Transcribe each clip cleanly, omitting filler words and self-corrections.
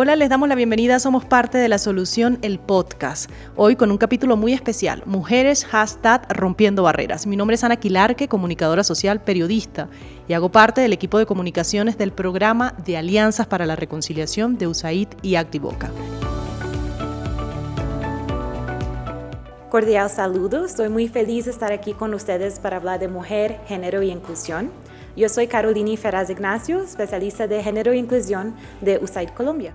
Hola, les damos la bienvenida a Somos Parte de la Solución, el podcast. Hoy con un capítulo muy especial, Mujeres #Rompiendo Barreras. Mi nombre es Ana Quilarque, comunicadora social, periodista, y hago parte del equipo de comunicaciones del programa de Alianzas para la Reconciliación de USAID y Activoca. Cordial saludo, estoy muy feliz de estar aquí con ustedes para hablar de mujer, género y inclusión. Yo soy Carolina Ferraz Ignacio, especialista de género e inclusión de USAID Colombia.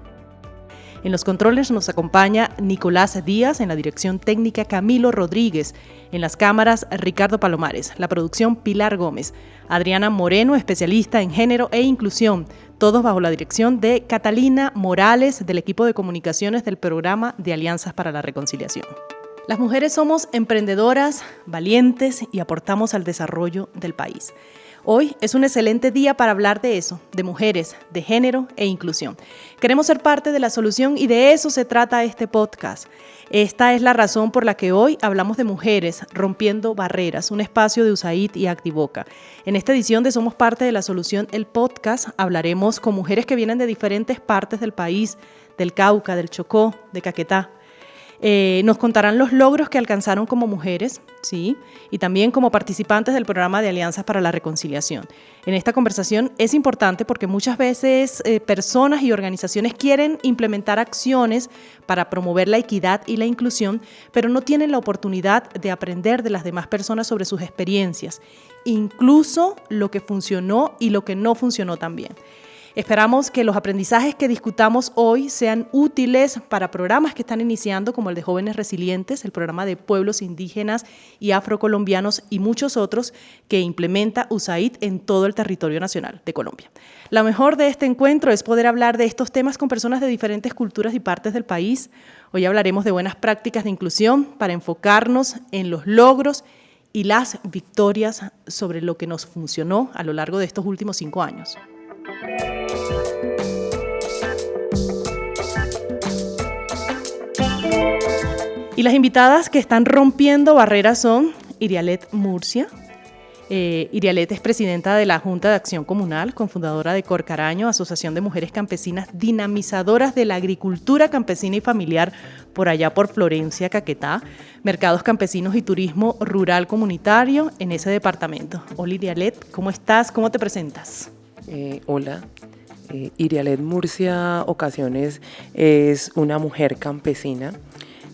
En los controles nos acompaña Nicolás Díaz, en la dirección técnica Camilo Rodríguez, en las cámaras Ricardo Palomares, la producción Pilar Gómez, Adriana Moreno, especialista en género e inclusión, todos bajo la dirección de Catalina Morales, del equipo de comunicaciones del programa de Alianzas para la Reconciliación. Las mujeres somos emprendedoras, valientes y aportamos al desarrollo del país. Hoy es un excelente día para hablar de eso, de mujeres, de género e inclusión. Queremos ser parte de la solución y de eso se trata este podcast. Esta es la razón por la que hoy hablamos de mujeres rompiendo barreras, un espacio de USAID y Activoca. En esta edición de Somos Parte de la Solución, el podcast, hablaremos con mujeres que vienen de diferentes partes del país, del Cauca, del Chocó, de Caquetá. Nos contarán los logros que alcanzaron como mujeres, ¿sí? Y también como participantes del programa de Alianzas para la Reconciliación. En esta conversación es importante porque muchas veces personas y organizaciones quieren implementar acciones para promover la equidad y la inclusión, pero no tienen la oportunidad de aprender de las demás personas sobre sus experiencias, incluso lo que funcionó y lo que no funcionó tan bien. Esperamos que los aprendizajes que discutamos hoy sean útiles para programas que están iniciando, como el de Jóvenes Resilientes, el programa de pueblos indígenas y afrocolombianos y muchos otros que implementa USAID en todo el territorio nacional de Colombia. Lo mejor de este encuentro es poder hablar de estos temas con personas de diferentes culturas y partes del país. Hoy hablaremos de buenas prácticas de inclusión para enfocarnos en los logros y las victorias sobre lo que nos funcionó a lo largo de estos últimos 5 años. Y las invitadas que están rompiendo barreras son Irialet Murcia. Irialet es presidenta de la Junta de Acción Comunal, cofundadora de Corcaraño, Asociación de Mujeres Campesinas Dinamizadoras de la Agricultura Campesina y Familiar, por allá por Florencia, Caquetá, Mercados Campesinos y Turismo Rural Comunitario en ese departamento. Hola Irialet, ¿cómo estás? ¿Cómo te presentas? Hola. Irialet Murcia Ocasiones es una mujer campesina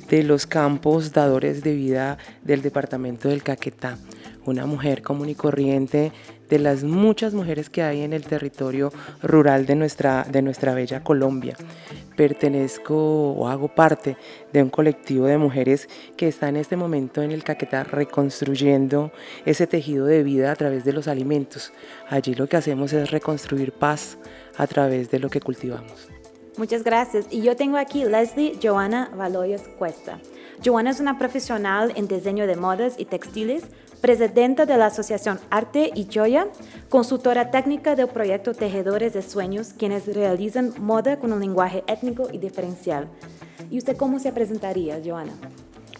de los campos dadores de vida del departamento del Caquetá, una mujer común y corriente de las muchas mujeres que hay en el territorio rural de nuestra bella Colombia. Pertenezco o hago parte de un colectivo de mujeres que está en este momento en el Caquetá reconstruyendo ese tejido de vida a través de los alimentos. Allí lo que hacemos es reconstruir paz a través de lo que cultivamos. Muchas gracias. Y yo tengo aquí Leslie Joana Valoyos Cuesta. Joana es una profesional en diseño de modas y textiles, presidenta de la Asociación Arte y Joya, consultora técnica del proyecto Tejedores de Sueños, quienes realizan moda con un lenguaje étnico y diferencial. ¿Y usted cómo se presentaría, Joana?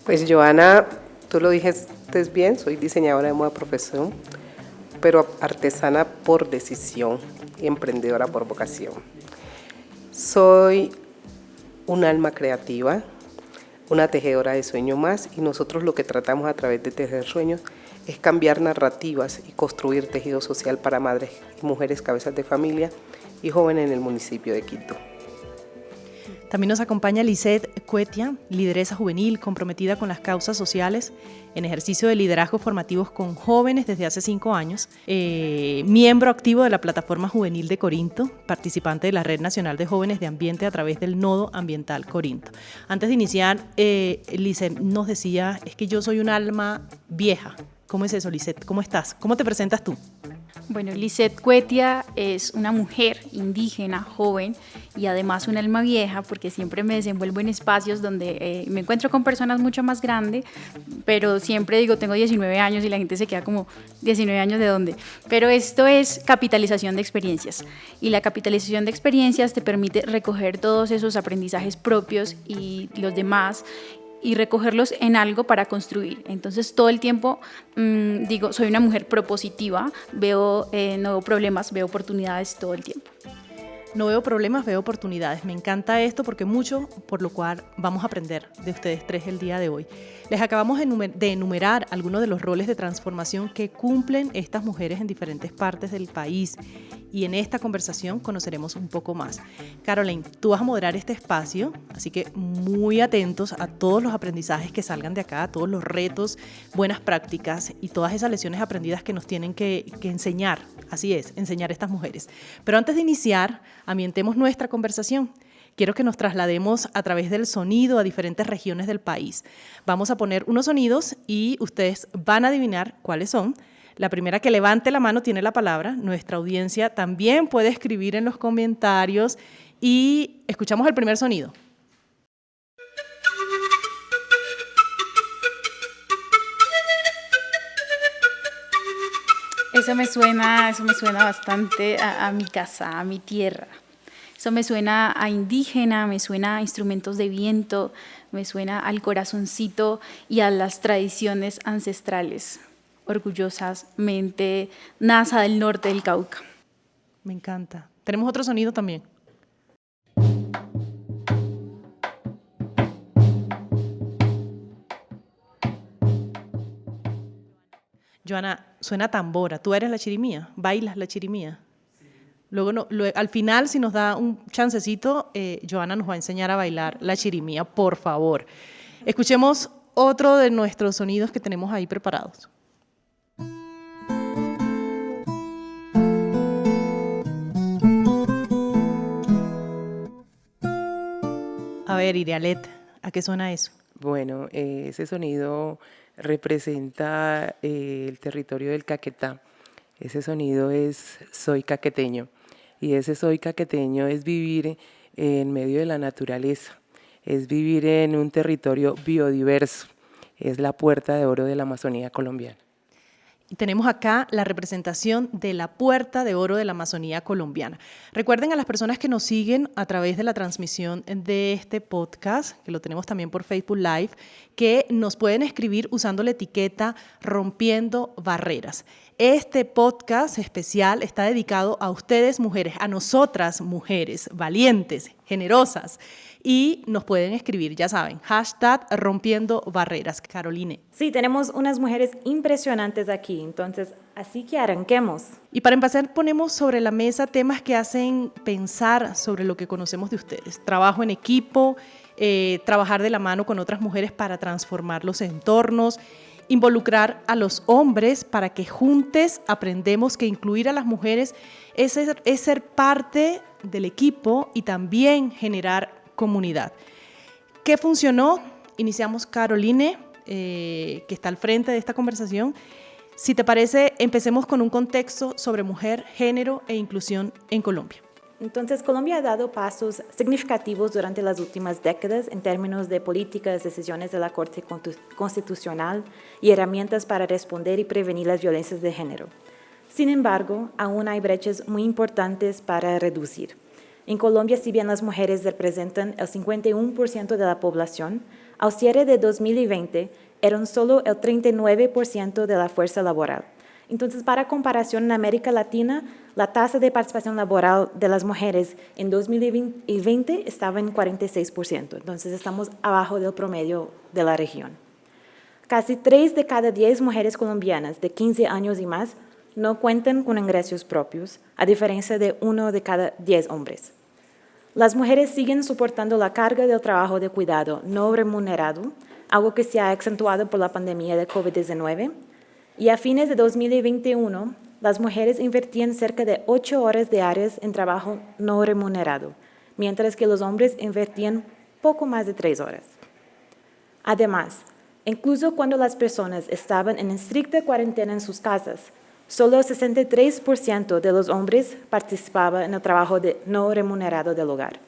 Pues Joana, tú lo dijiste bien, soy diseñadora de moda profesión, pero artesana por decisión y emprendedora por vocación. Soy un alma creativa, una tejedora de sueño más, y nosotros lo que tratamos a través de tejer sueños es cambiar narrativas y construir tejido social para madres y mujeres cabezas de familia y jóvenes en el municipio de Quito. También nos acompaña Lisette Cuetia, lideresa juvenil comprometida con las causas sociales en ejercicio de liderazgos formativos con jóvenes desde hace 5 años, miembro activo de la Plataforma Juvenil de Corinto, participante de la Red Nacional de Jóvenes de Ambiente a través del Nodo Ambiental Corinto. Antes de iniciar, Lisette nos decía, es que yo soy un alma vieja. ¿Cómo es eso, Lisette? ¿Cómo estás? ¿Cómo te presentas tú? Bueno, Lisette Cuetia es una mujer indígena, joven y además un alma vieja, porque siempre me desenvuelvo en espacios donde me encuentro con personas mucho más grandes, pero siempre digo, tengo 19 años y la gente se queda como, 19 años ¿de dónde? Pero esto es capitalización de experiencias, y la capitalización de experiencias te permite recoger todos esos aprendizajes propios y los demás, y recogerlos en algo para construir. Entonces todo el tiempo digo, soy una mujer propositiva, no veo problemas, veo oportunidades todo el tiempo. No veo problemas, veo oportunidades. Me encanta esto porque mucho por lo cual vamos a aprender de ustedes tres el día de hoy. Les acabamos de enumerar algunos de los roles de transformación que cumplen estas mujeres en diferentes partes del país y en esta conversación conoceremos un poco más. Caroline, tú vas a moderar este espacio, así que muy atentos a todos los aprendizajes que salgan de acá, a todos los retos, buenas prácticas y todas esas lecciones aprendidas que nos tienen que enseñar. Así es, enseñar a estas mujeres. Pero antes de iniciar, ambientemos nuestra conversación. Quiero que nos traslademos a través del sonido a diferentes regiones del país. Vamos a poner unos sonidos y ustedes van a adivinar cuáles son. La primera que levante la mano tiene la palabra. Nuestra audiencia también puede escribir en los comentarios y escuchamos el primer sonido. Eso me suena bastante a mi casa, a mi tierra. Eso me suena a indígena, me suena a instrumentos de viento, me suena al corazoncito y a las tradiciones ancestrales, orgullosamente Nasa del norte del Cauca. Me encanta. Tenemos otro sonido también. Joana, suena a tambora. ¿Tú eres la chirimía? ¿Bailas la chirimía? Luego, al final, si nos da un chancecito, Joana nos va a enseñar a bailar la chirimía, por favor. Escuchemos otro de nuestros sonidos que tenemos ahí preparados. A ver, Irialet, ¿a qué suena eso? Bueno, ese sonido representa el territorio del Caquetá. Ese sonido es soy caqueteño. Y ese soy caqueteño es vivir en medio de la naturaleza, es vivir en un territorio biodiverso, es la puerta de oro de la Amazonía colombiana. Y tenemos acá la representación de la Puerta de Oro de la Amazonía colombiana. Recuerden a las personas que nos siguen a través de la transmisión de este podcast, que lo tenemos también por Facebook Live, que nos pueden escribir usando la etiqueta Rompiendo Barreras. Este podcast especial está dedicado a ustedes mujeres, a nosotras mujeres, valientes, generosas, y nos pueden escribir, ya saben, hashtag Rompiendo Barreras. Caroline. Sí, tenemos unas mujeres impresionantes aquí, entonces así que arranquemos. Y para empezar ponemos sobre la mesa temas que hacen pensar sobre lo que conocemos de ustedes. Trabajo en equipo, trabajar de la mano con otras mujeres para transformar los entornos, involucrar a los hombres para que juntos aprendemos que incluir a las mujeres es ser parte del equipo y también generar comunidad. ¿Qué funcionó? Iniciamos Caroline, que está al frente de esta conversación. Si te parece, empecemos con un contexto sobre mujer, género e inclusión en Colombia. Entonces, Colombia ha dado pasos significativos durante las últimas décadas en términos de políticas, decisiones de la Corte Constitucional y herramientas para responder y prevenir las violencias de género. Sin embargo, aún hay brechas muy importantes para reducir. En Colombia, si bien las mujeres representan el 51% de la población, al cierre de 2020 eran solo el 39% de la fuerza laboral. Entonces, para comparación, en América Latina, la tasa de participación laboral de las mujeres en 2020 estaba en 46%. Entonces, estamos abajo del promedio de la región. Casi 3 de cada 10 mujeres colombianas de 15 años y más no cuentan con ingresos propios, a diferencia de 1 de cada 10 hombres. Las mujeres siguen soportando la carga del trabajo de cuidado no remunerado, algo que se ha acentuado por la pandemia de COVID-19, y a fines de 2021, las mujeres invertían cerca de 8 horas diarias en trabajo no remunerado, mientras que los hombres invertían poco más de 3 horas. Además, incluso cuando las personas estaban en estricta cuarentena en sus casas, solo el 63% de los hombres participaba en el trabajo no remunerado del hogar,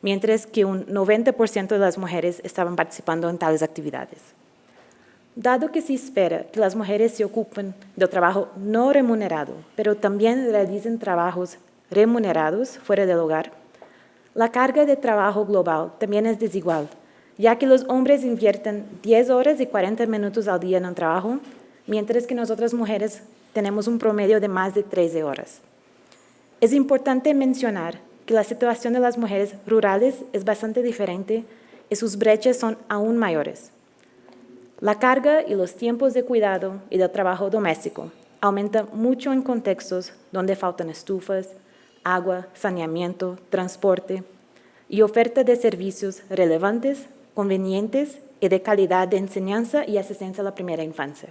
mientras que un 90% de las mujeres estaban participando en tales actividades. Dado que se espera que las mujeres se ocupen del trabajo no remunerado, pero también realicen trabajos remunerados fuera del hogar, la carga de trabajo global también es desigual, ya que los hombres invierten 10 horas y 40 minutos al día en el trabajo, mientras que nosotras mujeres tenemos un promedio de más de 13 horas. Es importante mencionar que la situación de las mujeres rurales es bastante diferente y sus brechas son aún mayores. La carga y los tiempos de cuidado y del trabajo doméstico aumentan mucho en contextos donde faltan estufas, agua, saneamiento, transporte y oferta de servicios relevantes, convenientes y de calidad de enseñanza y asistencia a la primera infancia.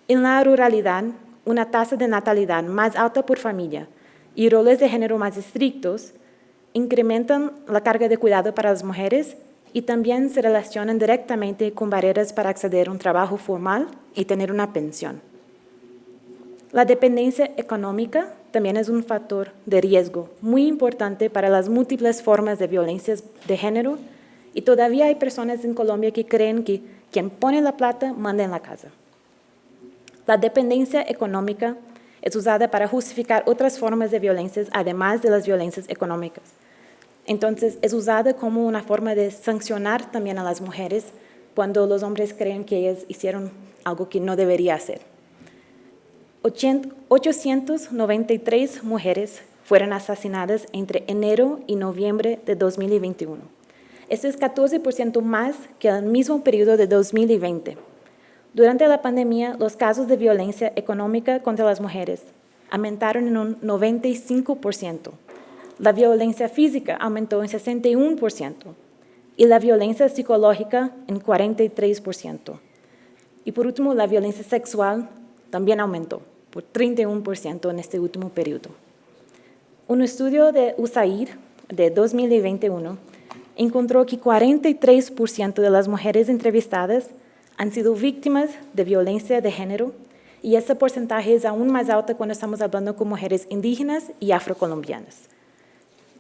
En la ruralidad, una tasa de natalidad más alta por familia y roles de género más estrictos incrementan la carga de cuidado para las mujeres y también se relacionan directamente con barreras para acceder a un trabajo formal y tener una pensión. La dependencia económica también es un factor de riesgo muy importante para las múltiples formas de violencias de género y todavía hay personas en Colombia que creen que quien pone la plata manda en la casa. La dependencia económica es usada para justificar otras formas de violencias además de las violencias económicas. Entonces, es usada como una forma de sancionar también a las mujeres cuando los hombres creen que ellas hicieron algo que no debería hacer. 893 mujeres fueron asesinadas entre enero y noviembre de 2021. Esto es 14% más que el mismo periodo de 2020. Durante la pandemia, los casos de violencia económica contra las mujeres aumentaron en un 95%. La violencia física aumentó en 61% y la violencia psicológica en 43%. Y por último, la violencia sexual también aumentó por 31% en este último periodo. Un estudio de USAID de 2021 encontró que 43% de las mujeres entrevistadas han sido víctimas de violencia de género y ese porcentaje es aún más alto cuando estamos hablando con mujeres indígenas y afrocolombianas.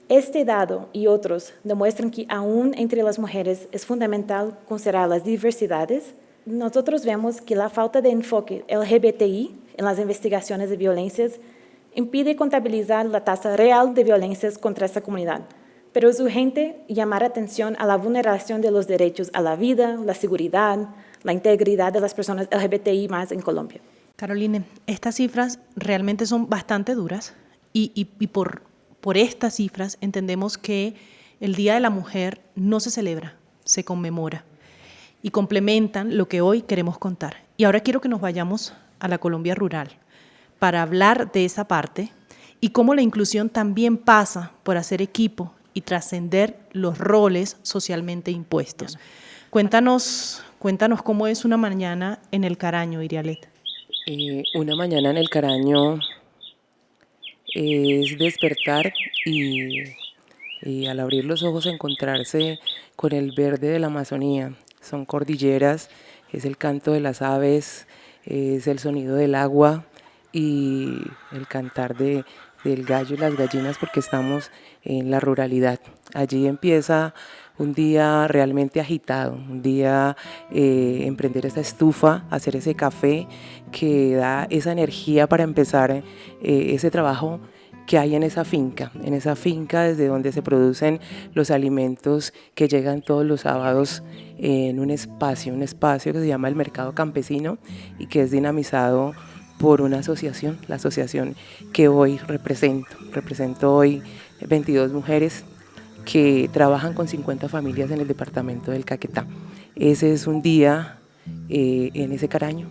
Este dado y otros demuestran que aún entre las mujeres es fundamental considerar las diversidades. Nosotros vemos que la falta de enfoque LGBTI en las investigaciones de violencias impide contabilizar la tasa real de violencias contra esta comunidad, pero es urgente llamar atención a la vulneración de los derechos a la vida, la seguridad, la integridad de las personas LGBTI más en Colombia. Caroline, estas cifras realmente son bastante duras y por estas cifras entendemos que el Día de la Mujer no se celebra, se conmemora y complementan lo que hoy queremos contar. Y ahora quiero que nos vayamos a la Colombia rural para hablar de esa parte y cómo la inclusión también pasa por hacer equipo y trascender los roles socialmente impuestos. Cuéntanos cómo es una mañana en el Caraño, Irialet. Una mañana en el Caraño es despertar y al abrir los ojos encontrarse con el verde de la Amazonía. Son cordilleras, es el canto de las aves, es el sonido del agua y el cantar del gallo y las gallinas porque estamos en la ruralidad. Allí empieza un día realmente agitado, un día emprender esa estufa, hacer ese café que da esa energía para empezar ese trabajo que hay en esa finca desde donde se producen los alimentos que llegan todos los sábados en un espacio que se llama el Mercado Campesino y que es dinamizado por una asociación, la asociación que hoy represento hoy 22 mujeres que trabajan con 50 familias en el departamento del Caquetá. Ese es un día en ese Caraño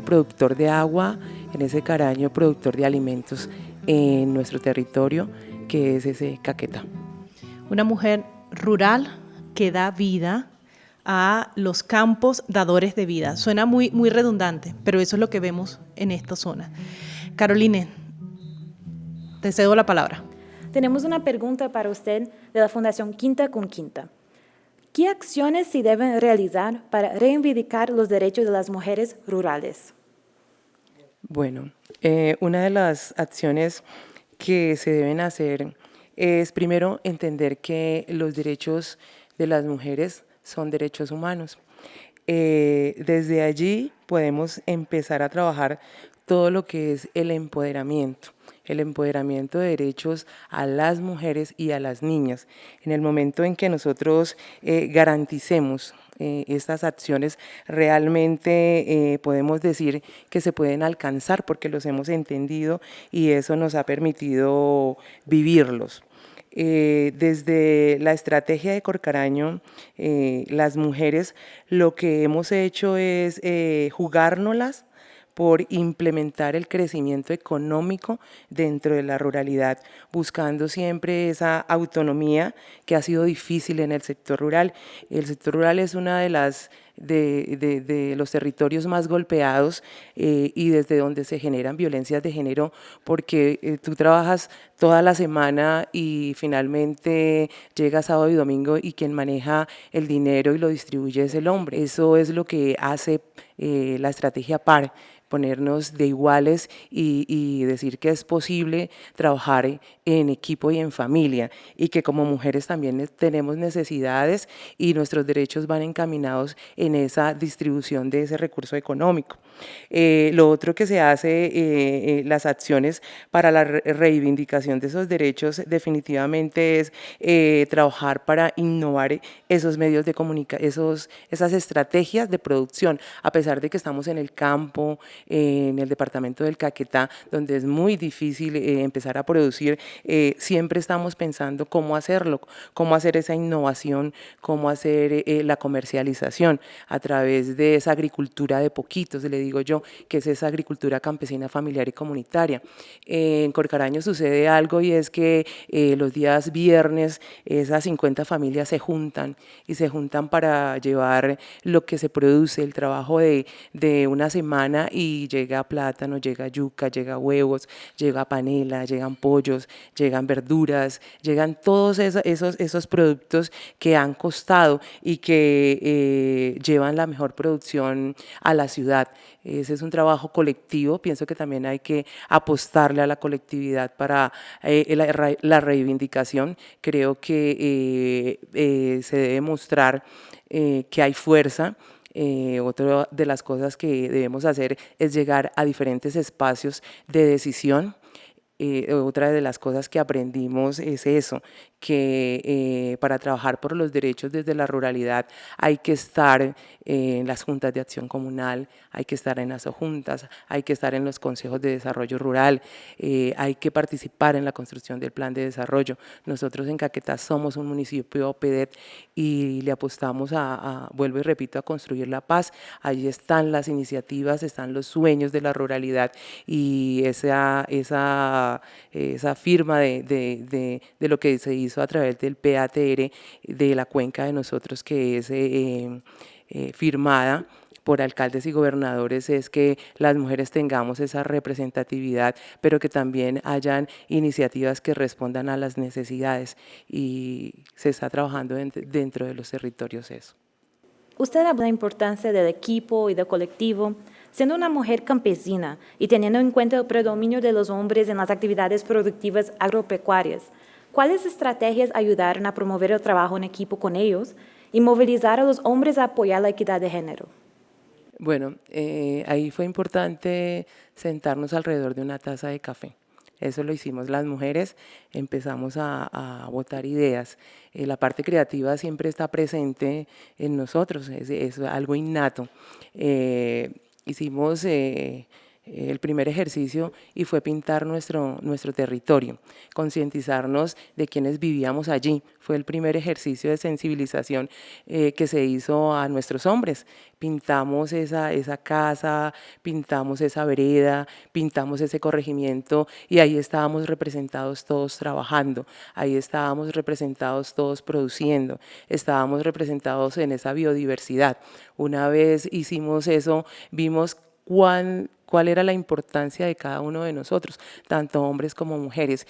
productor de agua, en ese Caraño productor de alimentos en nuestro territorio, que es ese Caquetá. Una mujer rural que da vida a los campos dadores de vida. Suena muy redundante, pero eso es lo que vemos en esta zona. Caroline, te cedo la palabra. Tenemos una pregunta para usted de la Fundación Quinta con Quinta. ¿Qué acciones se deben realizar para reivindicar los derechos de las mujeres rurales? Bueno, una de las acciones que se deben hacer es primero entender que los derechos de las mujeres son derechos humanos. Desde allí podemos empezar a trabajar todo lo que es el empoderamiento de derechos a las mujeres y a las niñas. En el momento en que nosotros garanticemos estas acciones realmente podemos decir que se pueden alcanzar porque los hemos entendido y eso nos ha permitido vivirlos. Desde la estrategia de Corcaraño, las mujeres lo que hemos hecho es jugárnoslas por implementar el crecimiento económico dentro de la ruralidad, buscando siempre esa autonomía que ha sido difícil en el sector rural. El sector rural es una de los territorios más golpeados y desde donde se generan violencias de género, porque tú trabajas toda la semana y finalmente llega sábado y domingo y quien maneja el dinero y lo distribuye es el hombre. Eso es lo que hace la estrategia PAR, ponernos de iguales y decir que es posible trabajar en equipo y en familia y que como mujeres también tenemos necesidades y nuestros derechos van encaminados en esa distribución de ese recurso económico. Lo otro que se hace, las acciones para la reivindicación de esos derechos definitivamente es trabajar para innovar esos medios de comunicación, esas estrategias de producción, a pesar de que estamos en el campo, en el departamento del Caquetá, donde es muy difícil empezar a producir, siempre estamos pensando cómo hacerlo, cómo hacer esa innovación, cómo hacer la comercialización a través de esa agricultura de poquitos, le digo yo, que es esa agricultura campesina, familiar y comunitaria. En Corcaraño sucede algo y es que los días viernes esas 50 familias se juntan y se juntan para llevar lo que se produce, el trabajo de una semana y llega plátano, llega yuca, llega huevos, llega panela, llegan pollos, llegan verduras, llegan todos esos productos que han costado y que llevan la mejor producción a la ciudad. Ese es un trabajo colectivo, pienso que también hay que apostarle a la colectividad para la reivindicación. Creo que se debe mostrar que hay fuerza. Otra de las cosas que debemos hacer es llegar a diferentes espacios de decisión. Otra de las cosas que aprendimos es eso, que para trabajar por los derechos desde la ruralidad hay que estar en las juntas de acción comunal, hay que estar en las juntas, hay que estar en los consejos de desarrollo rural, hay que participar en la construcción del plan de desarrollo. Nosotros en Caquetá somos un municipio PEDET y le apostamos vuelvo y repito, a construir la paz. Allí están las iniciativas, están los sueños de la ruralidad y esa firma de lo que se hizo a través del PATR de la cuenca de nosotros, que es firmada por alcaldes y gobernadores, es que las mujeres tengamos esa representatividad, pero que también hayan iniciativas que respondan a las necesidades y se está trabajando dentro de los territorios eso. Usted habla de la importancia del equipo y del colectivo. Siendo una mujer campesina y teniendo en cuenta el predominio de los hombres en las actividades productivas agropecuarias, ¿cuáles estrategias ayudaron a promover el trabajo en equipo con ellos y movilizar a los hombres a apoyar la equidad de género? Bueno, ahí fue importante sentarnos alrededor de una taza de café. Eso lo hicimos las mujeres, empezamos a botar ideas. La parte creativa siempre está presente en nosotros, es algo innato. Hicimos el primer ejercicio y fue pintar nuestro territorio, concientizarnos de quienes vivíamos allí. Fue el primer ejercicio de sensibilización que se hizo a nuestros hombres. Pintamos esa casa, pintamos esa vereda, pintamos ese corregimiento y ahí estábamos representados todos trabajando, ahí estábamos representados todos produciendo, estábamos representados en esa biodiversidad. Una vez hicimos eso, vimos cuál era la importancia de cada uno de nosotros, tanto hombres como mujeres.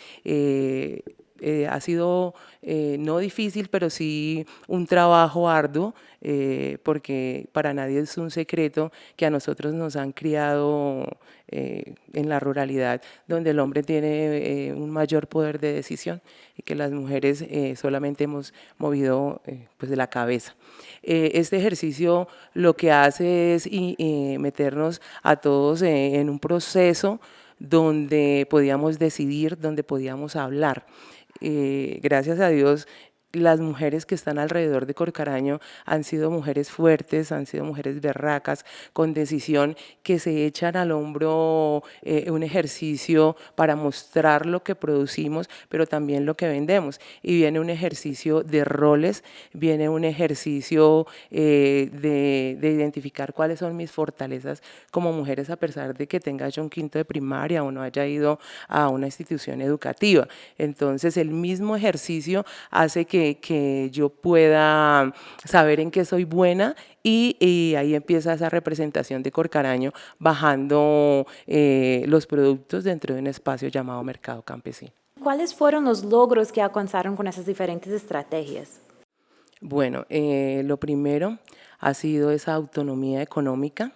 Ha sido no difícil, pero sí un trabajo arduo, porque para nadie es un secreto que a nosotros nos han criado en la ruralidad, donde el hombre tiene un mayor poder de decisión y que las mujeres solamente hemos movido pues de la cabeza. Este ejercicio lo que hace es meternos a todos en un proceso donde podíamos decidir, donde podíamos hablar. Gracias a Dios las mujeres que están alrededor de Corcaraño han sido mujeres fuertes, han sido mujeres berracas, con decisión, que se echan al hombro un ejercicio para mostrar lo que producimos, pero también lo que vendemos. Y viene un ejercicio de roles, viene un ejercicio de identificar cuáles son mis fortalezas como mujeres, a pesar de que tenga yo un quinto de primaria o no haya ido a una institución educativa. Entonces, el mismo ejercicio hace que yo pueda saber en qué soy buena, y ahí empieza esa representación de Corcaraño bajando los productos dentro de un espacio llamado Mercado Campesino. ¿Cuáles fueron los logros que alcanzaron con esas diferentes estrategias? Bueno, lo primero ha sido esa autonomía económica.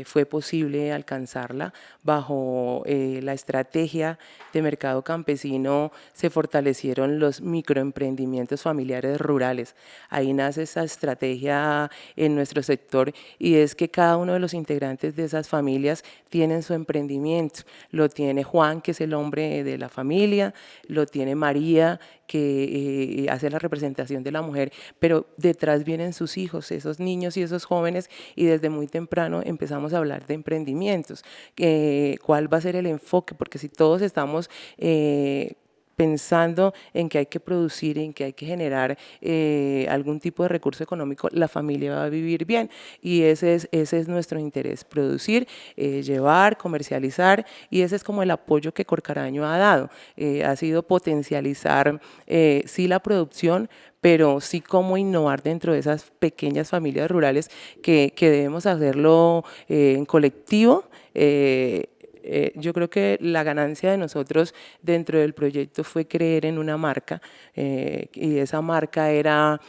Fue posible alcanzarla bajo la estrategia de Mercado Campesino. Se fortalecieron los microemprendimientos familiares rurales. Ahí nace esa estrategia en nuestro sector, y es que cada uno de los integrantes de esas familias tienen su emprendimiento. Lo tiene Juan, que es el hombre de la familia, lo tiene María, que hace la representación de la mujer, pero detrás vienen sus hijos, esos niños y esos jóvenes, y desde muy temprano empezamos a hablar de emprendimientos. ¿Cuál va a ser el enfoque? Porque si todos estamos pensando en que hay que producir, en que hay que generar algún tipo de recurso económico, la familia va a vivir bien, y ese es nuestro interés: producir, llevar, comercializar, y ese es como el apoyo que Corcaraño ha dado. Ha sido potencializar sí la producción, pero sí cómo innovar dentro de esas pequeñas familias rurales, que debemos hacerlo en colectivo. Yo creo que la ganancia de nosotros dentro del proyecto fue creer en una marca, y esa marca era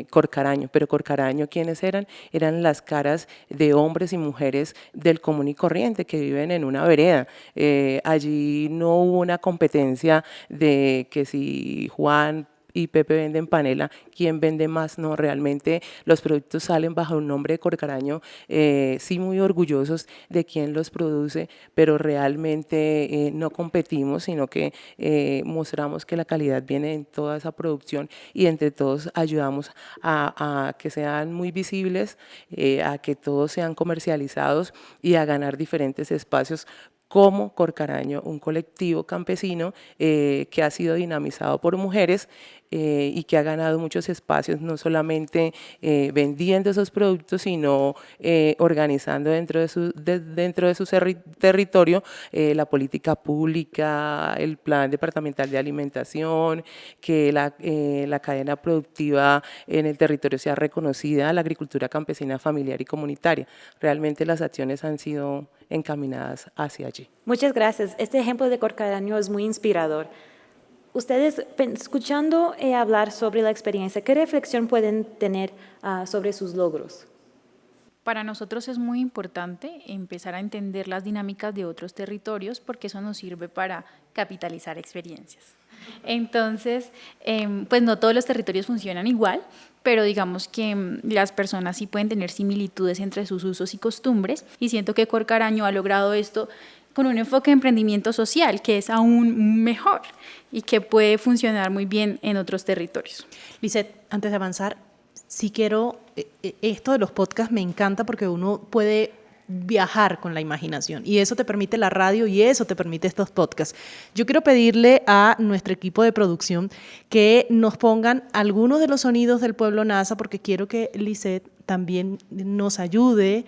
Corcaraño. Pero Corcaraño, ¿quiénes eran? Eran las caras de hombres y mujeres del común y corriente que viven en una vereda. Allí no hubo una competencia de que si Juan y Pepe venden panela, ¿quién vende más? No, realmente los productos salen bajo un nombre de Corcaraño, sí muy orgullosos de quién los produce, pero realmente no competimos, sino que mostramos que la calidad viene en toda esa producción, y entre todos ayudamos a que sean muy visibles, a que todos sean comercializados y a ganar diferentes espacios como Corcaraño, un colectivo campesino que ha sido dinamizado por mujeres y que ha ganado muchos espacios, no solamente vendiendo esos productos, sino organizando dentro de su territorio la política pública, el plan departamental de alimentación, que la cadena productiva en el territorio sea reconocida, la agricultura campesina, familiar y comunitaria. Realmente las acciones han sido encaminadas hacia allí. Muchas gracias. Este ejemplo de Corcaraño es muy inspirador. Ustedes, escuchando hablar sobre la experiencia, ¿qué reflexión pueden tener sobre sus logros? Para nosotros es muy importante empezar a entender las dinámicas de otros territorios, porque eso nos sirve para capitalizar experiencias. Entonces, pues no todos los territorios funcionan igual, pero digamos que las personas sí pueden tener similitudes entre sus usos y costumbres, y siento que Corcaraño ha logrado esto con un enfoque de emprendimiento social que es aún mejor y que puede funcionar muy bien en otros territorios. Lisette, antes de avanzar, sí quiero, esto de los podcasts me encanta porque uno puede viajar con la imaginación, y eso te permite la radio y eso te permite estos podcasts. Yo quiero pedirle a nuestro equipo de producción que nos pongan algunos de los sonidos del pueblo Nasa, porque quiero que Lisette también nos ayude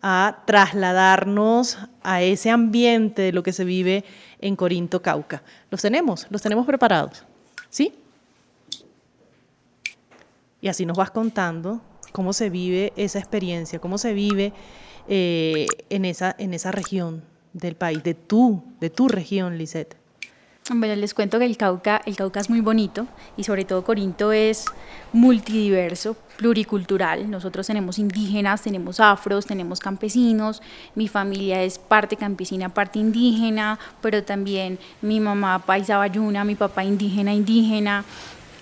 a trasladarnos a ese ambiente de lo que se vive en Corinto, Cauca. Los tenemos preparados, ¿sí? Y así nos vas contando cómo se vive esa experiencia, cómo se vive en esa región del país, de tu región, Lisette. Bueno, les cuento que el Cauca es muy bonito, y sobre todo Corinto es multidiverso, pluricultural. Nosotros tenemos indígenas, tenemos afros, tenemos campesinos. Mi familia es parte campesina, parte indígena, pero también mi mamá paisa bayuna, mi papá indígena.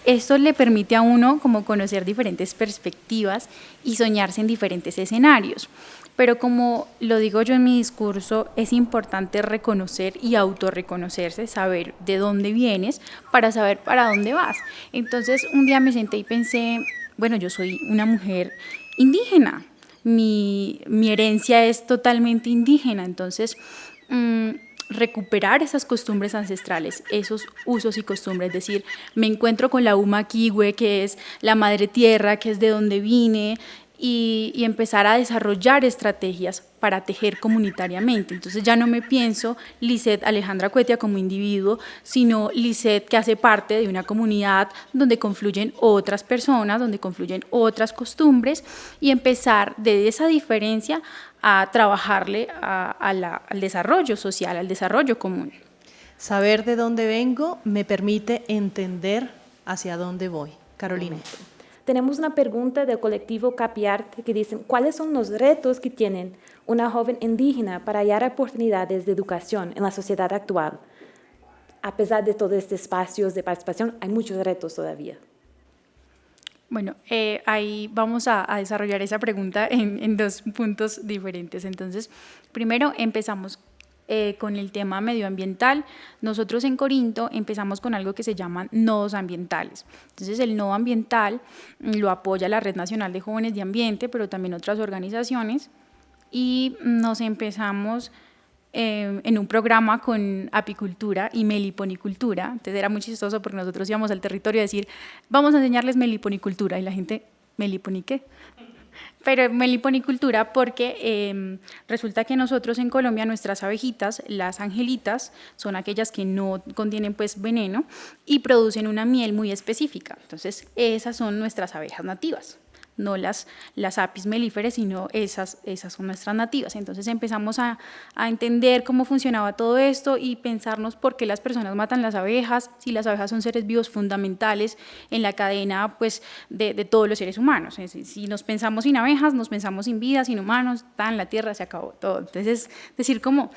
esto le permite a uno como conocer diferentes perspectivas y soñarse en diferentes escenarios. Pero como lo digo yo en mi discurso, es importante reconocer y autorreconocerse, saber de dónde vienes para saber para dónde vas. Entonces un día me senté y pensé, bueno, yo soy una mujer indígena, mi herencia es totalmente indígena, entonces recuperar esas costumbres ancestrales, esos usos y costumbres, es decir, me encuentro con la Umaquihue, que es la madre tierra, que es de donde vine, y empezar a desarrollar estrategias para tejer comunitariamente. Entonces ya no me pienso Lisette Alejandra Cuetia como individuo, sino Lisette que hace parte de una comunidad donde confluyen otras personas, donde confluyen otras costumbres, y empezar de esa diferencia a trabajarle al desarrollo social, al desarrollo común. Saber de dónde vengo me permite entender hacia dónde voy. Carolina. Tenemos una pregunta del colectivo Capiarte que dicen, ¿cuáles son los retos que tienen una joven indígena para hallar oportunidades de educación en la sociedad actual? A pesar de todos estos espacios de participación, hay muchos retos todavía. Bueno, ahí vamos a desarrollar esa pregunta en dos puntos diferentes. Entonces, primero empezamos con el tema medioambiental. Nosotros en Corinto empezamos con algo que se llaman nodos ambientales. Entonces el nodo ambiental lo apoya la Red Nacional de Jóvenes de Ambiente, pero también otras organizaciones, y nos empezamos en un programa con apicultura y meliponicultura. Entonces era muy chistoso porque nosotros íbamos al territorio a decir, vamos a enseñarles meliponicultura, y la gente, ¿meliponi qué? Pero meliponicultura porque resulta que nosotros en Colombia nuestras abejitas, las angelitas, son aquellas que no contienen pues veneno y producen una miel muy específica. Entonces esas son nuestras abejas nativas, no las apis melliferae, sino esas son nuestras nativas. Entonces empezamos a entender cómo funcionaba todo esto y pensarnos por qué las personas matan las abejas, si las abejas son seres vivos fundamentales en la cadena pues, de todos los seres humanos. Si nos pensamos sin abejas, nos pensamos sin vida, sin humanos, está en la tierra, se acabó todo. Entonces decir como,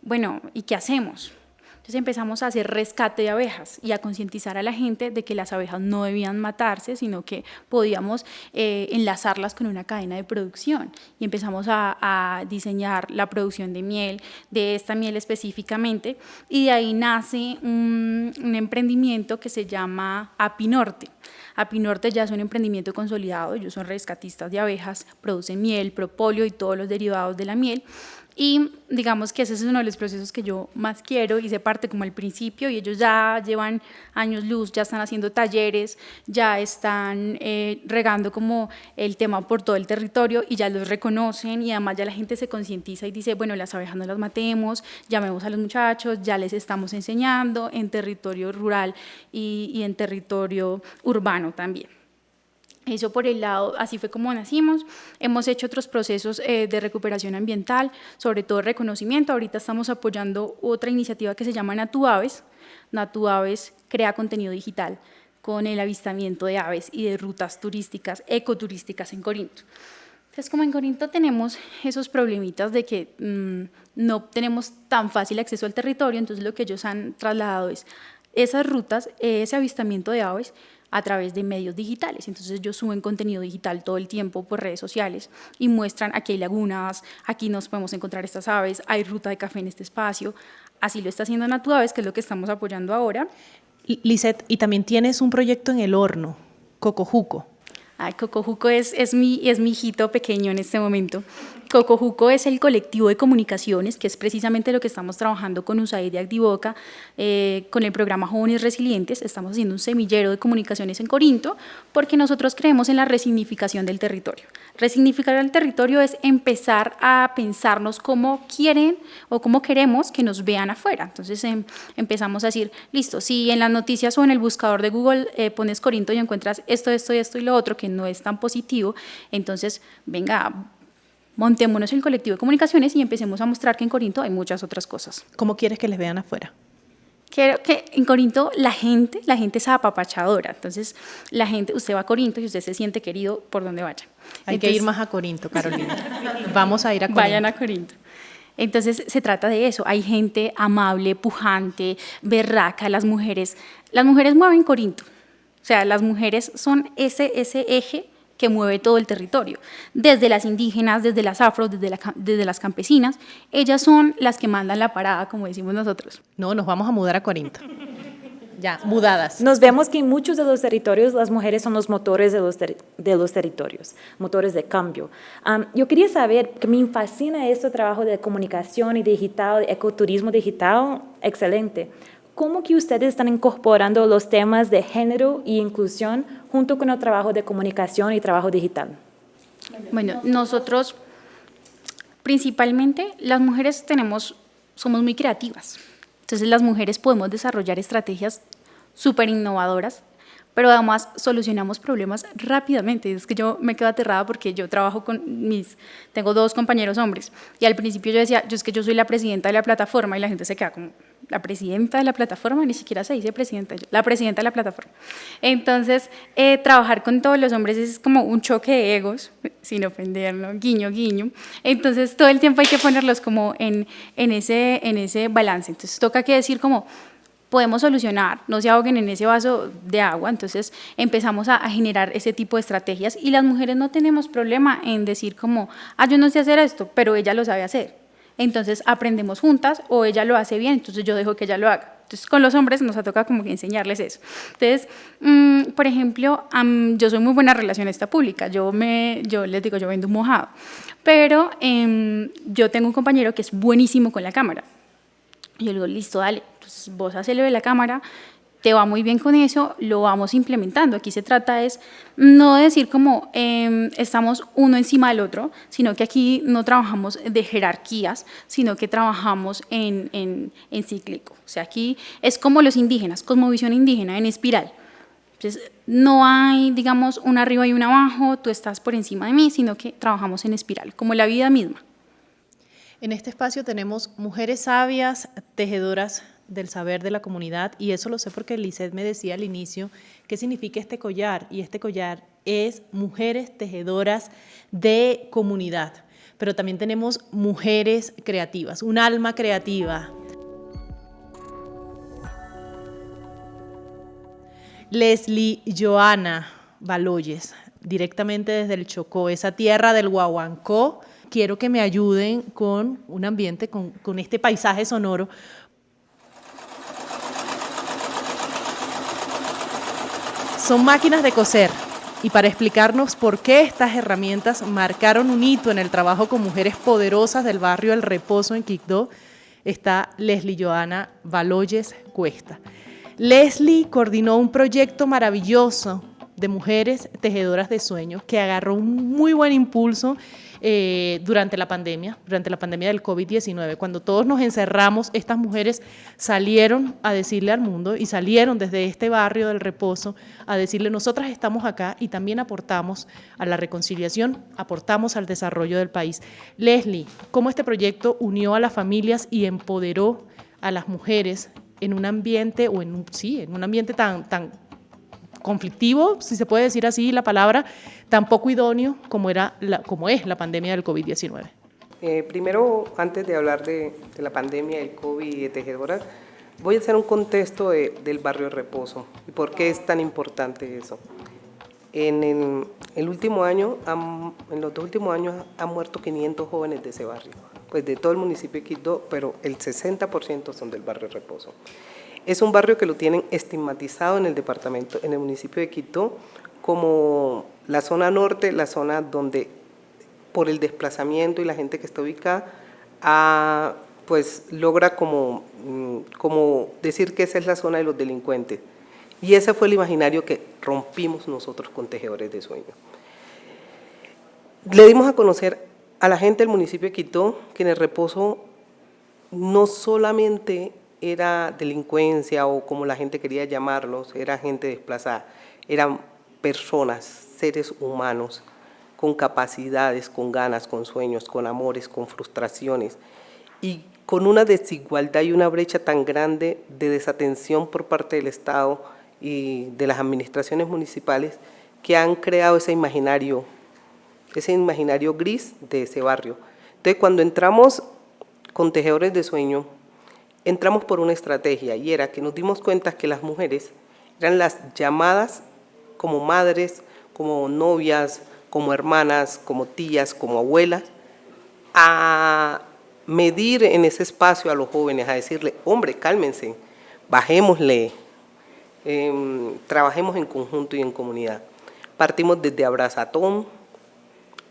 bueno, ¿y qué hacemos? Entonces empezamos a hacer rescate de abejas y a concientizar a la gente de que las abejas no debían matarse, sino que podíamos enlazarlas con una cadena de producción. Y empezamos a diseñar la producción de miel, de esta miel específicamente, y de ahí nace un emprendimiento que se llama Apinorte. Apinorte ya es un emprendimiento consolidado, ellos son rescatistas de abejas, producen miel, propóleo y todos los derivados de la miel. Y digamos que ese es uno de los procesos que yo más quiero, hice parte como al principio, y ellos ya llevan años luz, ya están haciendo talleres, ya están regando como el tema por todo el territorio y ya los reconocen, y además ya la gente se concientiza y dice, bueno, las abejas no las matemos, llamemos a los muchachos, ya les estamos enseñando en territorio rural y en territorio urbano también. Eso por el lado, así fue como nacimos. Hemos hecho otros procesos de recuperación ambiental, sobre todo reconocimiento. Ahorita estamos apoyando otra iniciativa que se llama NatuAves. NatuAves crea contenido digital con el avistamiento de aves y de rutas turísticas, ecoturísticas en Corinto. Entonces, como en Corinto tenemos esos problemitas de que no tenemos tan fácil acceso al territorio, entonces lo que ellos han trasladado es esas rutas, ese avistamiento de aves, a través de medios digitales. Entonces ellos suben contenido digital todo el tiempo por redes sociales y muestran aquí hay lagunas, aquí nos podemos encontrar estas aves, hay ruta de café en este espacio. Así lo está haciendo NatuAves, que es lo que estamos apoyando ahora. Lisette, y también tienes un proyecto en el horno, Cocojuco. Cocojuco es mi hijito pequeño en este momento. Cocojuco es el colectivo de comunicaciones, que es precisamente lo que estamos trabajando con USAID y Activoca, con el programa Jóvenes Resilientes. Estamos haciendo un semillero de comunicaciones en Corinto, porque nosotros creemos en la resignificación del territorio. Resignificar el territorio es empezar a pensarnos cómo quieren o cómo queremos que nos vean afuera. Entonces empezamos a decir, listo, si en las noticias o en el buscador de Google pones Corinto y encuentras esto y lo otro, que no es tan positivo, entonces venga, montémonos el colectivo de comunicaciones y empecemos a mostrar que en Corinto hay muchas otras cosas. ¿Cómo quieres que les vean afuera? Quiero que en Corinto la gente es apapachadora. Entonces, la gente, usted va a Corinto y usted se siente querido por donde vaya. Hay que ir más a Corinto, Carolina. Vamos a ir a Corinto. Vayan a Corinto. Entonces, se trata de eso. Hay gente amable, pujante, berraca. Las mujeres mueven Corinto. O sea, las mujeres son ese eje que mueve todo el territorio, desde las indígenas, desde las afros, desde las campesinas, ellas son las que mandan la parada, como decimos nosotros. No, nos vamos a mudar a Corinto. Ya, mudadas. Nos vemos que en muchos de los territorios las mujeres son los motores de los territorios, motores de cambio. Yo quería saber, que me fascina este trabajo de comunicación y digital, ecoturismo digital, excelente. ¿Cómo que ustedes están incorporando los temas de género y inclusión junto con el trabajo de comunicación y trabajo digital? Bueno, nosotros, principalmente, las mujeres somos muy creativas. Entonces, las mujeres podemos desarrollar estrategias súper innovadoras, pero además solucionamos problemas rápidamente. Es que yo me quedo aterrada porque yo trabajo tengo 2 compañeros hombres, y al principio yo decía, es que yo soy la presidenta de la plataforma, y la gente se queda como, ¿la presidenta de la plataforma? Ni siquiera se dice presidenta, la presidenta de la plataforma. Entonces, trabajar con todos los hombres es como un choque de egos, sin ofender, ¿no? Guiño, guiño. Entonces, todo el tiempo hay que ponerlos como en ese balance. Entonces, toca que decir como, podemos solucionar, no se ahoguen en ese vaso de agua. Entonces empezamos a generar ese tipo de estrategias, y las mujeres no tenemos problema en decir como, yo no sé hacer esto, pero ella lo sabe hacer. Entonces aprendemos juntas, o ella lo hace bien, entonces yo dejo que ella lo haga. Entonces con los hombres nos ha tocado como que enseñarles eso. Entonces, por ejemplo, yo soy muy buena relacionista pública, yo les digo, yo vendo un mojado, pero yo tengo un compañero que es buenísimo con la cámara. Y yo le digo, listo, dale, entonces vos hacelo de la cámara, te va muy bien con eso, lo vamos implementando. Aquí se trata es no decir como estamos uno encima del otro, sino que aquí no trabajamos de jerarquías, sino que trabajamos en cíclico. O sea, aquí es como los indígenas, cosmovisión indígena en espiral. Entonces, no hay, digamos, un arriba y un abajo, tú estás por encima de mí, sino que trabajamos en espiral, como la vida misma. En este espacio tenemos mujeres sabias, tejedoras del saber de la comunidad, y eso lo sé porque Lisette me decía al inicio qué significa este collar, y este collar es mujeres tejedoras de comunidad, pero también tenemos mujeres creativas, un alma creativa. Leslie Joana Baloyes, directamente desde el Chocó, esa tierra del Guaguancó. Quiero que me ayuden con un ambiente, con este paisaje sonoro. Son máquinas de coser, y para explicarnos por qué estas herramientas marcaron un hito en el trabajo con mujeres poderosas del barrio El Reposo en Quibdó, está Leslie Joana Baloyes Cuesta. Leslie coordinó un proyecto maravilloso de mujeres tejedoras de sueños que agarró un muy buen impulso durante la pandemia del COVID-19. Cuando todos nos encerramos, estas mujeres salieron a decirle al mundo, y salieron desde este barrio del Reposo a decirle, nosotras estamos acá y también aportamos a la reconciliación, aportamos al desarrollo del país. Leslie, ¿cómo este proyecto unió a las familias y empoderó a las mujeres en un ambiente, o en un ambiente tan conflictivo, si se puede decir así la palabra, tan poco idóneo como es la pandemia del COVID-19? Primero, antes de hablar de la pandemia del COVID y de tejedoras, voy a hacer un contexto del barrio Reposo y por qué es tan importante eso. En los 2 últimos años han muerto 500 jóvenes de ese barrio, pues de todo el municipio de Quibdó, pero el 60% son del barrio Reposo. Es un barrio que lo tienen estigmatizado en el municipio de Quibdó, como la zona norte, la zona donde por el desplazamiento y la gente que está ubicada, pues logra como decir que esa es la zona de los delincuentes. Y ese fue el imaginario que rompimos nosotros con Tejedores de Sueño. Le dimos a conocer a la gente del municipio de Quibdó que en El Reposo no solamente era delincuencia, o como la gente quería llamarlos, era gente desplazada, eran personas, seres humanos, con capacidades, con ganas, con sueños, con amores, con frustraciones, y con una desigualdad y una brecha tan grande de desatención por parte del Estado y de las administraciones municipales, que han creado ese imaginario gris de ese barrio. Entonces, cuando entramos con Tejedores de Sueño, entramos por una estrategia, y era que nos dimos cuenta que las mujeres eran las llamadas como madres, como novias, como hermanas, como tías, como abuelas, a medir en ese espacio a los jóvenes, a decirle, hombre, cálmense, bajémosle, trabajemos en conjunto y en comunidad. Partimos desde Abrazatón,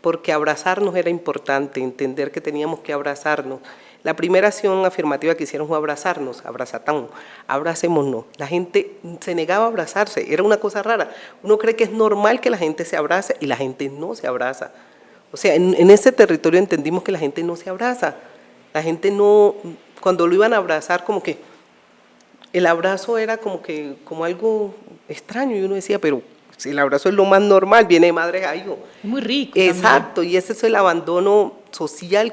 porque abrazarnos era importante, entender que teníamos que abrazarnos. La primera acción afirmativa que hicieron fue abrazarnos, Abrazatón, abracémonos. La gente se negaba a abrazarse, era una cosa rara. Uno cree que es normal que la gente se abrace y la gente no se abraza. O sea, en ese territorio entendimos que la gente no se abraza. La gente no, cuando lo iban a abrazar, como que el abrazo era como algo extraño y uno decía, pero si el abrazo es lo más normal, viene de madre a hijo. Es muy rico. Exacto, También. y ese es el abandono social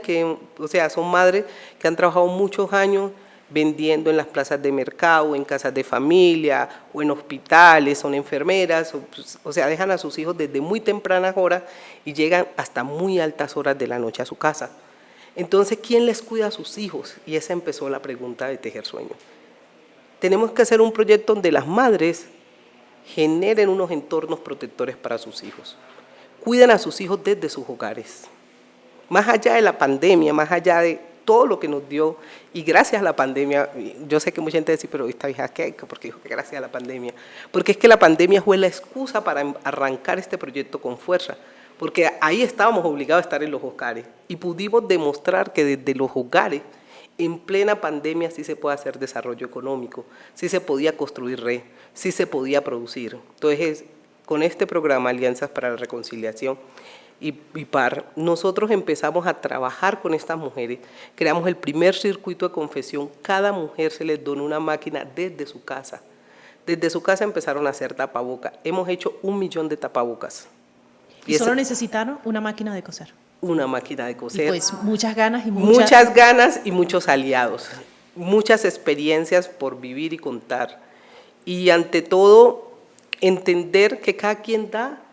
o sea, son madres que han trabajado muchos años vendiendo en las plazas de mercado, en casas de familia o en hospitales, son enfermeras, o sea, dejan a sus hijos desde muy tempranas horas y llegan hasta muy altas horas de la noche a su casa. Entonces, ¿quién les cuida a sus hijos? Y esa empezó la pregunta de Tejer Sueños. Tenemos que hacer un proyecto donde las madres generen unos entornos protectores para sus hijos. Cuiden a sus hijos desde sus hogares. Más allá de la pandemia, más allá de todo lo que nos dio, y gracias a la pandemia, yo sé que mucha gente dice, pero esta vieja qué, porque dijo que gracias a la pandemia, porque es que la pandemia fue la excusa para arrancar este proyecto con fuerza, porque ahí estábamos obligados a estar en los hogares, y pudimos demostrar que desde los hogares, en plena pandemia sí se puede hacer desarrollo económico, sí se podía construir red, sí se podía producir. Entonces, con este programa Alianzas para la Reconciliación y PAR, nosotros empezamos a trabajar con estas mujeres, creamos el primer circuito de confesión, cada mujer se les donó una máquina desde su casa. Desde su casa empezaron a hacer tapabocas, hemos hecho 1 millón de tapabocas. Y solo necesitaron una máquina de coser. Una máquina de coser. Y pues muchas ganas y muchas ganas y muchos aliados, muchas experiencias por vivir y contar. Y ante todo, entender que cada quien da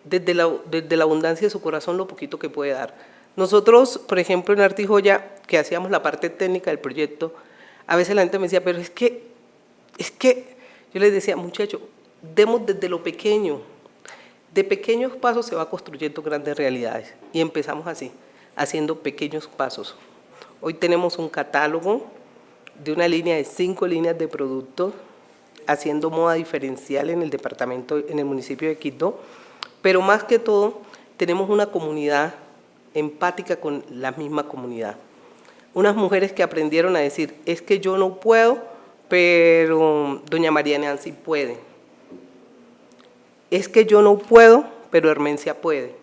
desde la abundancia de su corazón lo poquito que puede dar. Nosotros, por ejemplo, en Arte y Joya, que hacíamos la parte técnica del proyecto, a veces la gente me decía, pero es que yo les decía, muchachos, demos desde lo pequeño. De pequeños pasos se va construyendo grandes realidades. Y empezamos así, haciendo pequeños pasos. Hoy tenemos un catálogo de una línea de 5 líneas de productos, haciendo moda diferencial en el departamento, en el municipio de Quibdó, pero más que todo tenemos una comunidad empática con la misma comunidad. Unas mujeres que aprendieron a decir, es que yo no puedo, pero doña María Nancy puede. Es que yo no puedo, pero Hermencia puede.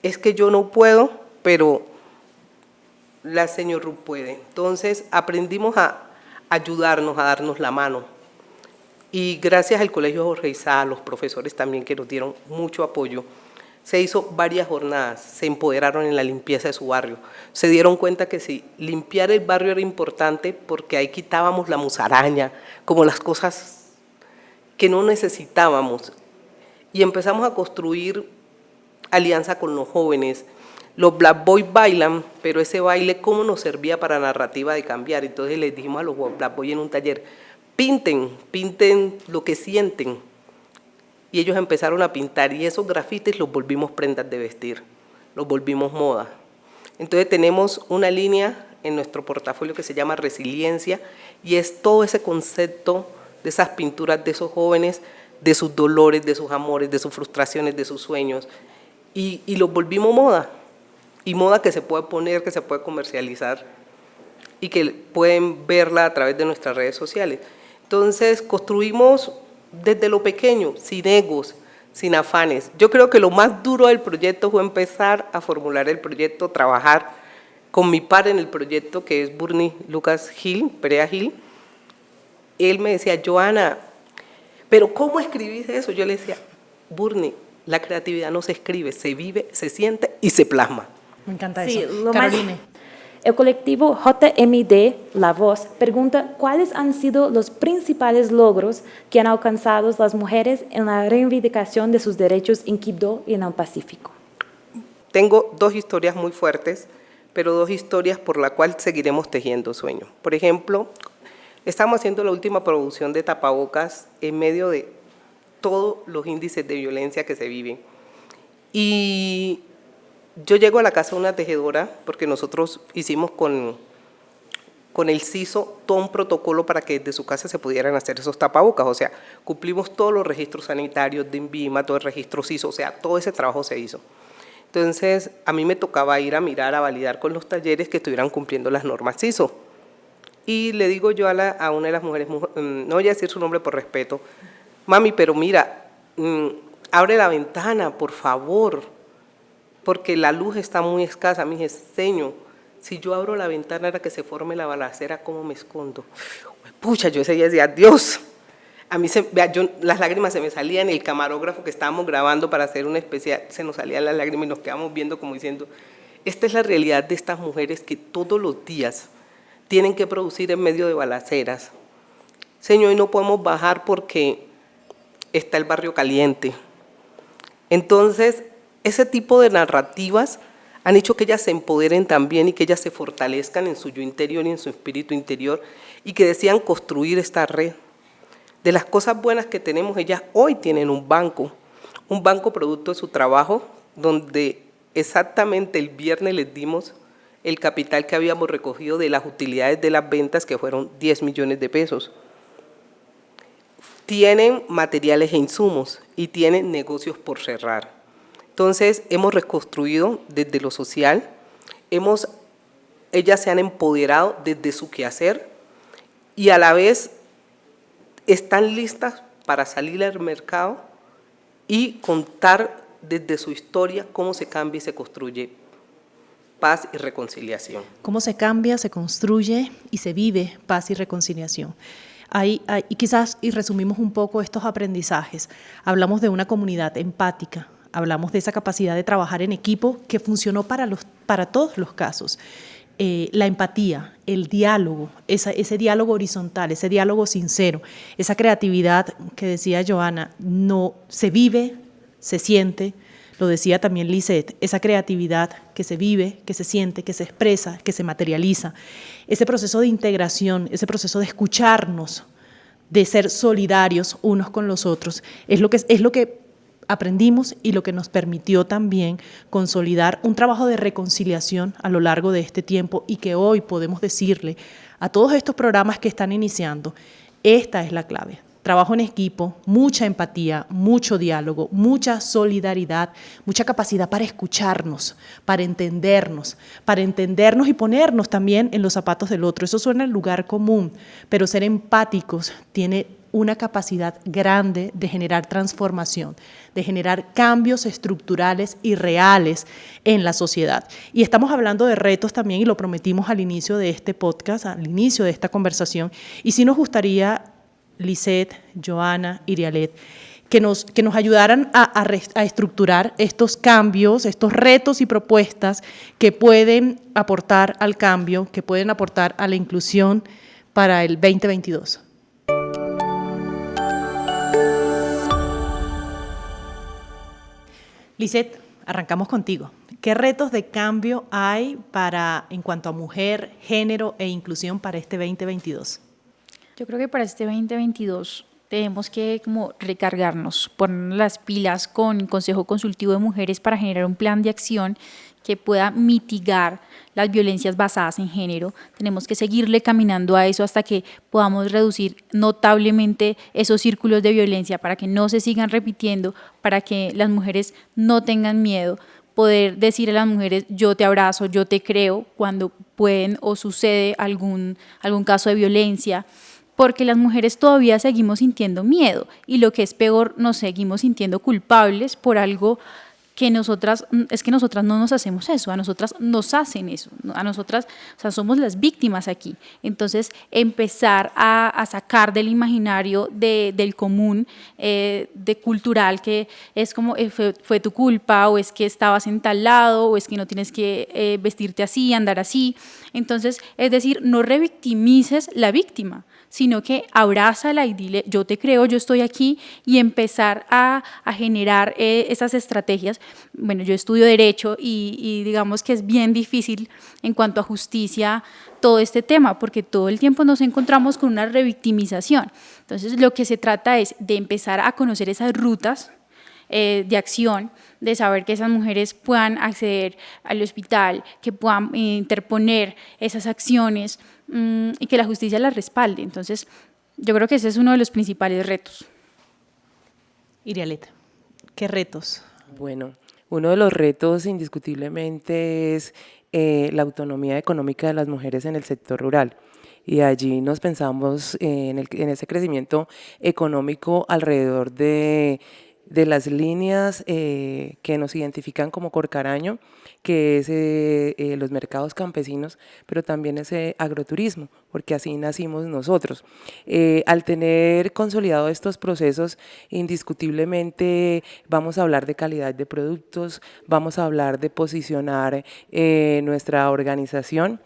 Es que yo no puedo, pero la señora Ruth puede. Entonces aprendimos a ayudarnos, a darnos la mano. Y gracias al Colegio Jorge Isá, a los profesores también que nos dieron mucho apoyo, se hizo varias jornadas, se empoderaron en la limpieza de su barrio. Se dieron cuenta que sí, limpiar el barrio era importante porque ahí quitábamos la musaraña, como las cosas que no necesitábamos. Y empezamos a construir alianza con los jóvenes. Los Black Boys bailan, pero ese baile, ¿cómo nos servía para narrativa de cambiar? Entonces les dijimos a los Black Boys en un taller, pinten lo que sienten. Y ellos empezaron a pintar y esos grafitis los volvimos prendas de vestir, los volvimos moda. Entonces tenemos una línea en nuestro portafolio que se llama Resiliencia y es todo ese concepto de esas pinturas de esos jóvenes, de sus dolores, de sus amores, de sus frustraciones, de sus sueños. Y los volvimos moda. Y moda que se puede poner, que se puede comercializar y que pueden verla a través de nuestras redes sociales. Entonces construimos desde lo pequeño, sin egos, sin afanes. Yo creo que lo más duro del proyecto fue empezar a formular el proyecto, trabajar con mi par en el proyecto, que es Burni Lucas Gil, Perea Gil. Él me decía, Joana, ¿pero cómo escribís eso? Yo le decía, Burni, la creatividad no se escribe, se vive, se siente y se plasma. Me encanta sí, eso. Caroline. El colectivo JMD La Voz pregunta cuáles han sido los principales logros que han alcanzado las mujeres en la reivindicación de sus derechos en Quibdó y en el Pacífico. Tengo 2 historias muy fuertes, pero 2 historias por las cuales seguiremos tejiendo sueños. Por ejemplo, estamos haciendo la última producción de tapabocas en medio de todos los índices de violencia que se viven. Y yo llego a la casa de una tejedora, porque nosotros hicimos con el CISO todo un protocolo para que desde su casa se pudieran hacer esos tapabocas, o sea, cumplimos todos los registros sanitarios de INVIMA, todo el registro CISO, o sea, todo ese trabajo se hizo. Entonces, a mí me tocaba ir a mirar, a validar con los talleres que estuvieran cumpliendo las normas CISO. Y le digo yo a una de las mujeres, no voy a decir su nombre por respeto, mami, pero mira, abre la ventana, por favor, porque la luz está muy escasa. Me dije, señor, si yo abro la ventana para que se forme la balacera, ¿cómo me escondo? Pucha, yo ese día decía, Dios, a mí las lágrimas se me salían, el camarógrafo que estábamos grabando para hacer una especial, se nos salían las lágrimas y nos quedamos viendo como diciendo, esta es la realidad de estas mujeres que todos los días tienen que producir en medio de balaceras. Señor, y no podemos bajar porque está el barrio caliente. Entonces, ese tipo de narrativas han hecho que ellas se empoderen también y que ellas se fortalezcan en su yo interior y en su espíritu interior y que decidan construir esta red. De las cosas buenas que tenemos, ellas hoy tienen un banco producto de su trabajo, donde exactamente el viernes les dimos el capital que habíamos recogido de las utilidades de las ventas, que fueron 10 millones de pesos. Tienen materiales e insumos y tienen negocios por cerrar. Entonces, hemos reconstruido desde lo social, ellas se han empoderado desde su quehacer y a la vez están listas para salir al mercado y contar desde su historia cómo se cambia y se construye paz y reconciliación. Cómo se cambia, se construye y se vive paz y reconciliación. Y quizás, y resumimos un poco estos aprendizajes, hablamos de una comunidad empática, hablamos de esa capacidad de trabajar en equipo que funcionó para todos los casos. La empatía, el diálogo, ese diálogo horizontal, ese diálogo sincero, esa creatividad que decía Joana, no se vive, se siente, lo decía también Lisette, esa creatividad que se vive, que se siente, que se expresa, que se materializa, ese proceso de integración, ese proceso de escucharnos, de ser solidarios unos con los otros, es lo que aprendimos y lo que nos permitió también consolidar un trabajo de reconciliación a lo largo de este tiempo y que hoy podemos decirle a todos estos programas que están iniciando, esta es la clave. Trabajo en equipo, mucha empatía, mucho diálogo, mucha solidaridad, mucha capacidad para escucharnos, para entendernos y ponernos también en los zapatos del otro. Eso suena al lugar común, pero ser empáticos tiene una capacidad grande de generar transformación, de generar cambios estructurales y reales en la sociedad. Y estamos hablando de retos también, y lo prometimos al inicio de este podcast, al inicio de esta conversación, y sí nos gustaría, Lisette, Joana, Irialet, que nos ayudaran a estructurar estos cambios, estos retos y propuestas que pueden aportar al cambio, que pueden aportar a la inclusión para el 2022. Lisette, arrancamos contigo. ¿Qué retos de cambio hay en cuanto a mujer, género e inclusión para este 2022? Yo creo que para este 2022 tenemos que como recargarnos, poner las pilas con el Consejo Consultivo de Mujeres para generar un plan de acción que pueda mitigar las violencias basadas en género. Tenemos que seguirle caminando a eso hasta que podamos reducir notablemente esos círculos de violencia para que no se sigan repitiendo, para que las mujeres no tengan miedo, poder decir a las mujeres yo te abrazo, yo te creo cuando pueden o sucede algún caso de violencia, porque las mujeres todavía seguimos sintiendo miedo y lo que es peor, nos seguimos sintiendo culpables por algo que nosotras no nos hacemos eso, a nosotras nos hacen eso, a nosotras, o sea, somos las víctimas aquí. Entonces, empezar a sacar del imaginario del común, de cultural, que es como fue tu culpa, o es que estabas en tal lado, o es que no tienes que vestirte así, andar así. Entonces, es decir, no revictimices la víctima, sino que abrázala y dile, yo te creo, yo estoy aquí, y empezar a generar esas estrategias, bueno, yo estudio Derecho y digamos que es bien difícil en cuanto a justicia todo este tema, porque todo el tiempo nos encontramos con una revictimización. Entonces, lo que se trata es de empezar a conocer esas rutas de acción, de saber que esas mujeres puedan acceder al hospital, que puedan interponer esas acciones y que la justicia las respalde. Entonces, yo creo que ese es uno de los principales retos. Irialet, ¿qué retos? Bueno, uno de los retos indiscutiblemente es la autonomía económica de las mujeres en el sector rural. Y allí nos pensamos en ese crecimiento económico alrededor de las líneas que nos identifican como Corcaraño, que es los mercados campesinos, pero también ese agroturismo, porque así nacimos nosotros. Al tener consolidado estos procesos, indiscutiblemente vamos a hablar de calidad de productos, vamos a hablar de posicionar nuestra organización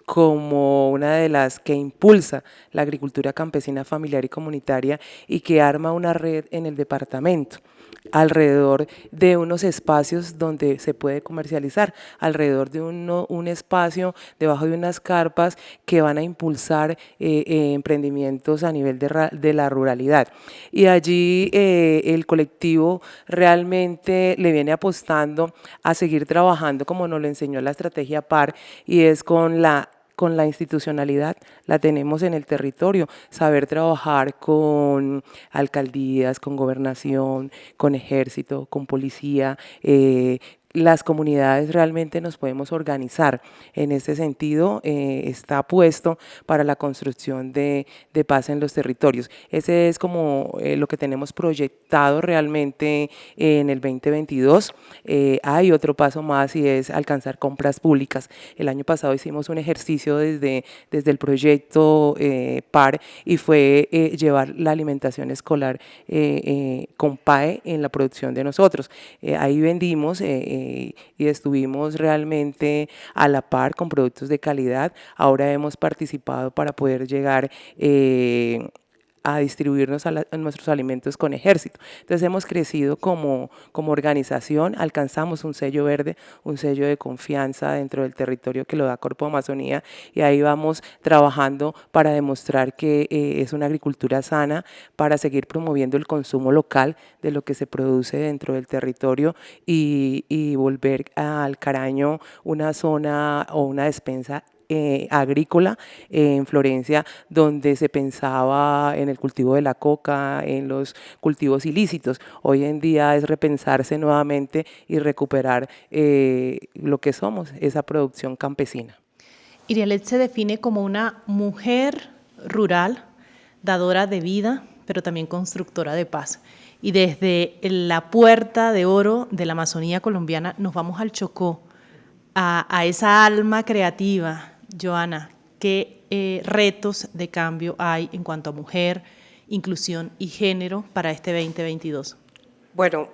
como una de las que impulsa la agricultura campesina familiar y comunitaria y que arma una red en el departamento alrededor de unos espacios donde se puede comercializar, alrededor de un espacio debajo de unas carpas que van a impulsar emprendimientos a nivel de la ruralidad. Y allí el colectivo realmente le viene apostando a seguir trabajando como nos lo enseñó la estrategia PAR, y es con la institucionalidad, la tenemos en el territorio, saber trabajar con alcaldías, con gobernación, con ejército, con policía, las comunidades realmente nos podemos organizar. En ese sentido, está puesto para la construcción de paz en los territorios. Ese es como lo que tenemos proyectado realmente en el 2022. Hay otro paso más y es alcanzar compras públicas. El año pasado hicimos un ejercicio desde el proyecto PAR y fue llevar la alimentación escolar con PAE en la producción de nosotros. Ahí vendimos y estuvimos realmente a la par con productos de calidad. Ahora hemos participado para poder llegar a distribuirnos a nuestros alimentos con ejército. Entonces hemos crecido como organización, alcanzamos un sello verde, un sello de confianza dentro del territorio que lo da Corpo Amazonía, y ahí vamos trabajando para demostrar que es una agricultura sana, para seguir promoviendo el consumo local de lo que se produce dentro del territorio y volver al Caraño una zona o una despensa agrícola en Florencia, donde se pensaba en el cultivo de la coca, en los cultivos ilícitos. Hoy en día es repensarse nuevamente y recuperar lo que somos, esa producción campesina. Irialet se define como una mujer rural, dadora de vida, pero también constructora de paz. Y desde la puerta de oro de la Amazonía colombiana nos vamos al Chocó, a esa alma creativa. Joana, ¿qué retos de cambio hay en cuanto a mujer, inclusión y género para este 2022? Bueno,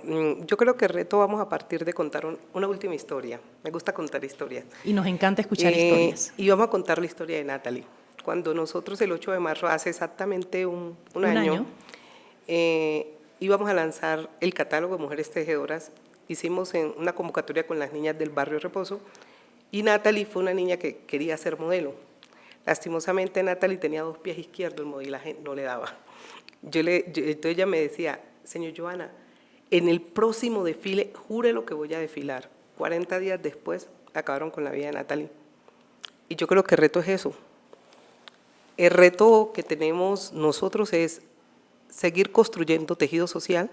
yo creo que el reto vamos a partir de contar una última historia. Me gusta contar historias. Y nos encanta escuchar historias. Y vamos a contar la historia de Natalie. Cuando nosotros el 8 de marzo, hace exactamente un año, íbamos a lanzar el catálogo de mujeres tejedoras, hicimos una convocatoria con las niñas del barrio Reposo, y Natalie fue una niña que quería ser modelo. Lastimosamente Natalie tenía 2 pies izquierdos, el modelaje no le daba. Entonces ella me decía, señor Joana, en el próximo desfile, jure lo que voy a desfilar. 40 días después acabaron con la vida de Natalie. Y yo creo que el reto es eso. El reto que tenemos nosotros es seguir construyendo tejido social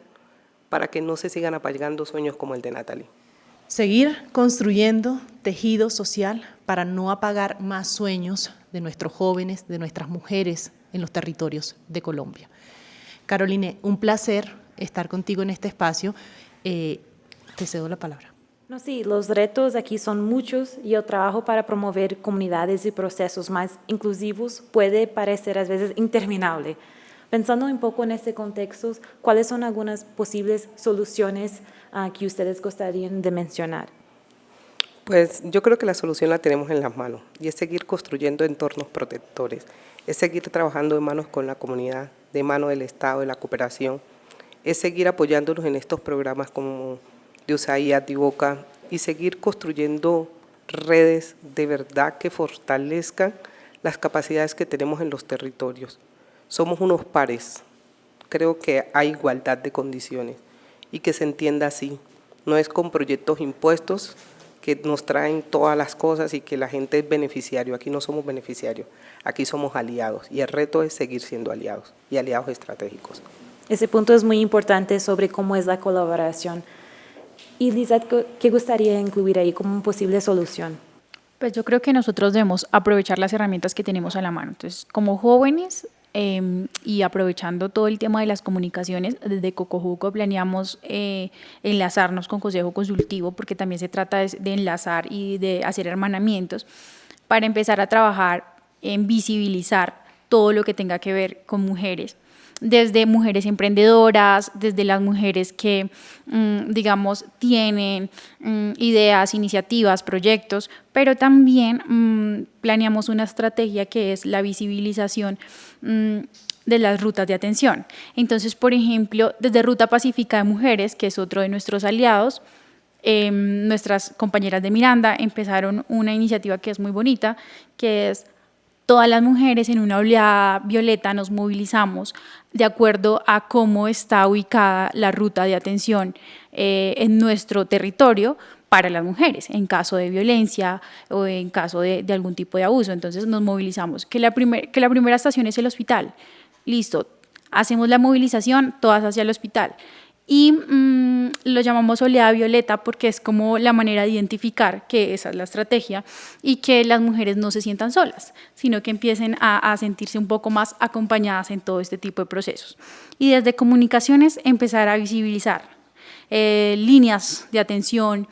para que no se sigan apagando sueños como el de Natalie. Seguir construyendo tejido social para no apagar más sueños de nuestros jóvenes, de nuestras mujeres en los territorios de Colombia. Caroline, un placer estar contigo en este espacio. Te cedo la palabra. No, sí, los retos aquí son muchos y el trabajo para promover comunidades y procesos más inclusivos puede parecer a veces interminable. Pensando un poco en este contexto, ¿cuáles son algunas posibles soluciones que ustedes gustarían de mencionar? Pues yo creo que la solución la tenemos en las manos y es seguir construyendo entornos protectores, es seguir trabajando de manos con la comunidad, de mano del Estado, de la cooperación, es seguir apoyándonos en estos programas como de Osaías, de Boca, y seguir construyendo redes de verdad que fortalezcan las capacidades que tenemos en los territorios. Somos unos pares, creo que hay igualdad de condiciones y que se entienda así. No es con proyectos impuestos que nos traen todas las cosas y que la gente es beneficiario. Aquí no somos beneficiarios, aquí somos aliados y el reto es seguir siendo aliados y aliados estratégicos. Ese punto es muy importante sobre cómo es la colaboración. Y Lizeth, ¿qué gustaría incluir ahí como una posible solución? Pues yo creo que nosotros debemos aprovechar las herramientas que tenemos a la mano. Entonces, como jóvenes y aprovechando todo el tema de las comunicaciones, desde Cocojuco planeamos enlazarnos con Consejo Consultivo, porque también se trata de enlazar y de hacer hermanamientos para empezar a trabajar en visibilizar todo lo que tenga que ver con mujeres, desde mujeres emprendedoras, desde las mujeres que, digamos, tienen ideas, iniciativas, proyectos, pero también planeamos una estrategia que es la visibilización de las rutas de atención. Entonces, por ejemplo, desde Ruta Pacífica de Mujeres, que es otro de nuestros aliados, nuestras compañeras de Miranda empezaron una iniciativa que es muy bonita, que es todas las mujeres en una oleada violeta nos movilizamos de acuerdo a cómo está ubicada la ruta de atención en nuestro territorio para las mujeres, en caso de violencia o en caso de algún tipo de abuso. Entonces nos movilizamos. Que la primera estación es el hospital. Listo, hacemos la movilización, todas hacia el hospital. Y lo llamamos oleada violeta porque es como la manera de identificar que esa es la estrategia y que las mujeres no se sientan solas, sino que empiecen a sentirse un poco más acompañadas en todo este tipo de procesos. Y desde comunicaciones empezar a visibilizar líneas de atención,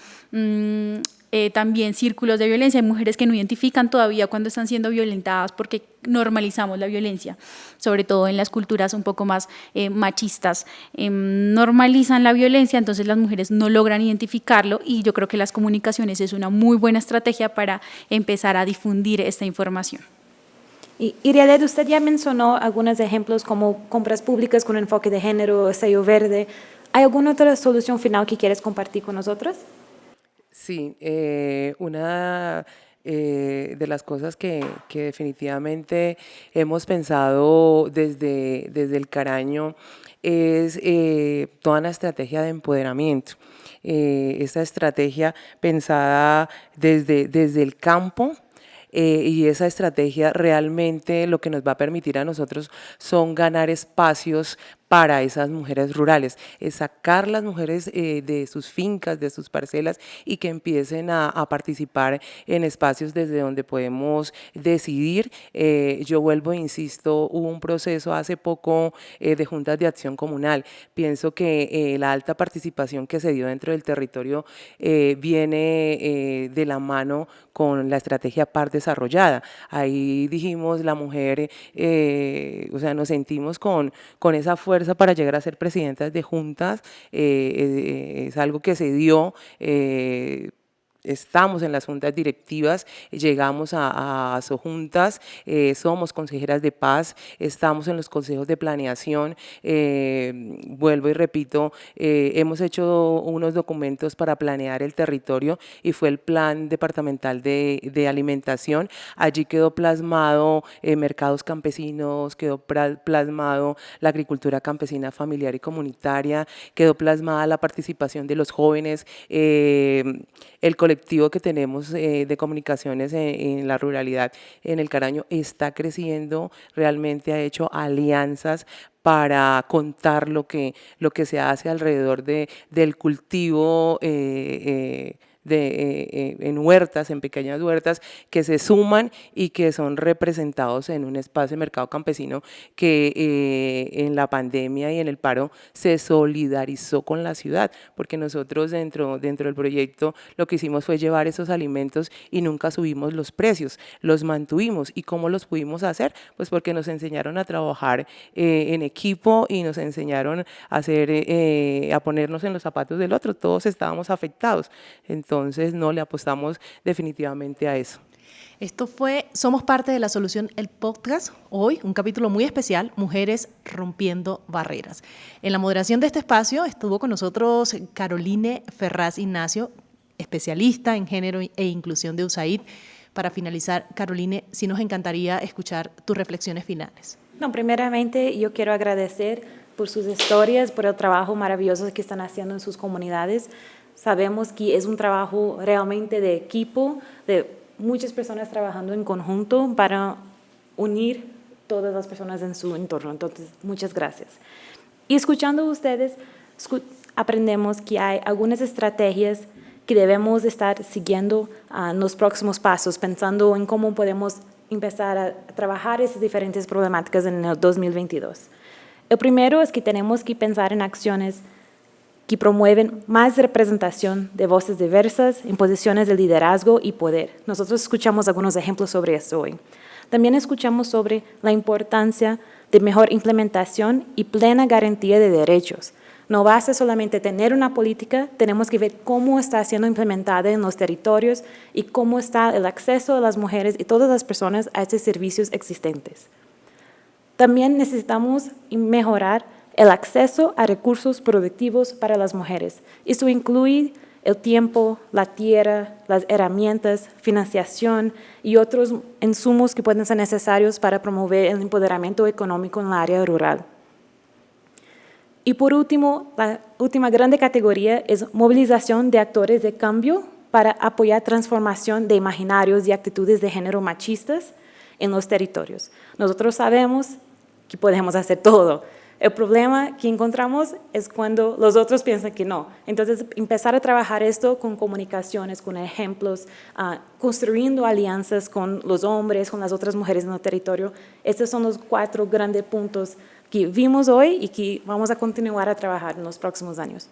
también círculos de violencia. Hay mujeres que no identifican todavía cuando están siendo violentadas porque normalizamos la violencia, sobre todo en las culturas un poco más machistas, normalizan la violencia, entonces las mujeres no logran identificarlo y yo creo que las comunicaciones es una muy buena estrategia para empezar a difundir esta información. Y Irialet, usted ya mencionó algunos ejemplos como compras públicas con enfoque de género, sello verde. ¿Hay alguna otra solución final que quieres compartir con nosotros? Sí, una de las cosas que definitivamente hemos pensado desde el Caraño es toda una estrategia de empoderamiento. Esta estrategia pensada desde el campo, y esa estrategia realmente lo que nos va a permitir a nosotros son ganar espacios para esas mujeres rurales, es sacar las mujeres de sus fincas, de sus parcelas y que empiecen a participar en espacios desde donde podemos decidir. Yo vuelvo e insisto, hubo un proceso hace poco de juntas de acción comunal. Pienso que la alta participación que se dio dentro del territorio viene de la mano con la estrategia PAR desarrollada. Ahí dijimos la mujer, o sea, nos sentimos con esa fuerza para llegar a ser presidentas de juntas, es algo que se dio. Estamos en las juntas directivas, llegamos a sojuntas, somos consejeras de paz, estamos en los consejos de planeación, vuelvo y repito, hemos hecho unos documentos para planear el territorio y fue el plan departamental de alimentación. Allí quedó plasmado mercados campesinos, quedó plasmado la agricultura campesina familiar y comunitaria, quedó plasmada la participación de los jóvenes, el colectivo que tenemos de comunicaciones en la ruralidad en el Caraño está creciendo, realmente ha hecho alianzas para contar lo que se hace alrededor del cultivo en huertas, en pequeñas huertas, que se suman y que son representados en un espacio de mercado campesino que en la pandemia y en el paro se solidarizó con la ciudad, porque nosotros dentro del proyecto lo que hicimos fue llevar esos alimentos y nunca subimos los precios, los mantuvimos. ¿Y cómo los pudimos hacer? Pues porque nos enseñaron a trabajar en equipo y nos enseñaron a ponernos en los zapatos del otro, todos estábamos afectados. Entonces, entonces no le apostamos definitivamente a eso. Esto fue Somos Parte de la Solución, el podcast. Hoy, un capítulo muy especial, Mujeres Rompiendo Barreras. En la moderación de este espacio estuvo con nosotros Caroline Ferraz Ignacio, especialista en género e inclusión de USAID. Para finalizar, Caroline, sí nos encantaría escuchar tus reflexiones finales. No, primeramente, yo quiero agradecer por sus historias, por el trabajo maravilloso que están haciendo en sus comunidades. Sabemos que es un trabajo realmente de equipo, de muchas personas trabajando en conjunto para unir todas las personas en su entorno. Entonces, muchas gracias. Y escuchando a ustedes, aprendemos que hay algunas estrategias que debemos estar siguiendo en los próximos pasos, pensando en cómo podemos empezar a trabajar esas diferentes problemáticas en el 2022. El primero es que tenemos que pensar en acciones que promueven más representación de voces diversas en posiciones de liderazgo y poder. Nosotros escuchamos algunos ejemplos sobre esto hoy. También escuchamos sobre la importancia de mejor implementación y plena garantía de derechos. No basta solamente tener una política, tenemos que ver cómo está siendo implementada en los territorios y cómo está el acceso de las mujeres y todas las personas a estos servicios existentes. También necesitamos mejorar el acceso a recursos productivos para las mujeres. Esto incluye el tiempo, la tierra, las herramientas, financiación y otros insumos que pueden ser necesarios para promover el empoderamiento económico en el área rural. Y por último, la última grande categoría es movilización de actores de cambio para apoyar transformación de imaginarios y actitudes de género machistas en los territorios. Nosotros sabemos que podemos hacer todo. El problema que encontramos es cuando los otros piensan que no. Entonces, empezar a trabajar esto con comunicaciones, con ejemplos, construyendo alianzas con los hombres, con las otras mujeres en el territorio. Estos son los 4 grandes puntos que vimos hoy y que vamos a continuar a trabajar en los próximos años.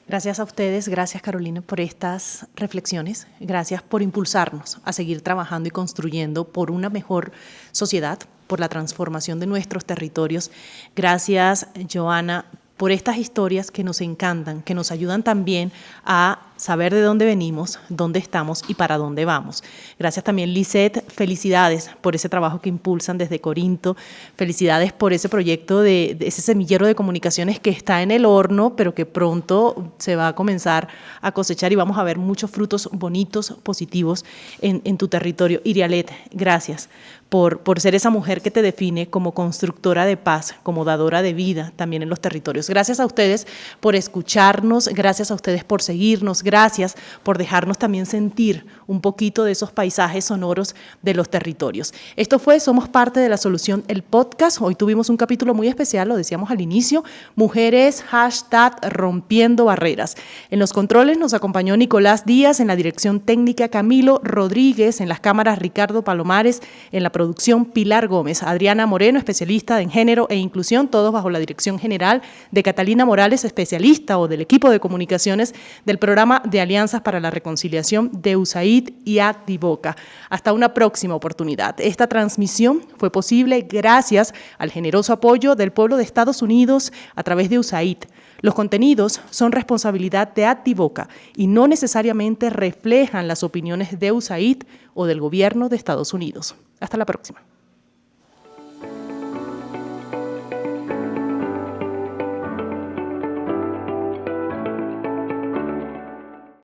Gracias a ustedes, gracias Carolina por estas reflexiones, gracias por impulsarnos a seguir trabajando y construyendo por una mejor sociedad, por la transformación de nuestros territorios. Gracias, Joana, por estas historias que nos encantan, que nos ayudan también a saber de dónde venimos, dónde estamos y para dónde vamos. Gracias también, Lisette, felicidades por ese trabajo que impulsan desde Corinto, felicidades por ese proyecto de ese semillero de comunicaciones que está en el horno, pero que pronto se va a comenzar a cosechar y vamos a ver muchos frutos bonitos, positivos en tu territorio. Irialet, gracias por ser esa mujer que te define como constructora de paz, como dadora de vida también en los territorios. Gracias a ustedes por escucharnos, gracias a ustedes por seguirnos, gracias por dejarnos también sentir un poquito de esos paisajes sonoros de los territorios. Esto fue Somos Parte de la Solución, el podcast. Hoy tuvimos un capítulo muy especial, lo decíamos al inicio, Mujeres, #Rompiendo Barreras. En los controles nos acompañó Nicolás Díaz, en la dirección técnica Camilo Rodríguez, en las cámaras Ricardo Palomares, en la producción Pilar Gómez, Adriana Moreno, especialista en género e inclusión, todos bajo la dirección general de Catalina Morales, especialista o del equipo de comunicaciones del programa de Alianzas para la Reconciliación de USAID y Activoca. Hasta una próxima oportunidad. Esta transmisión fue posible gracias al generoso apoyo del pueblo de Estados Unidos a través de USAID. Los contenidos son responsabilidad de Activoca y no necesariamente reflejan las opiniones de USAID o del gobierno de Estados Unidos. Hasta la próxima.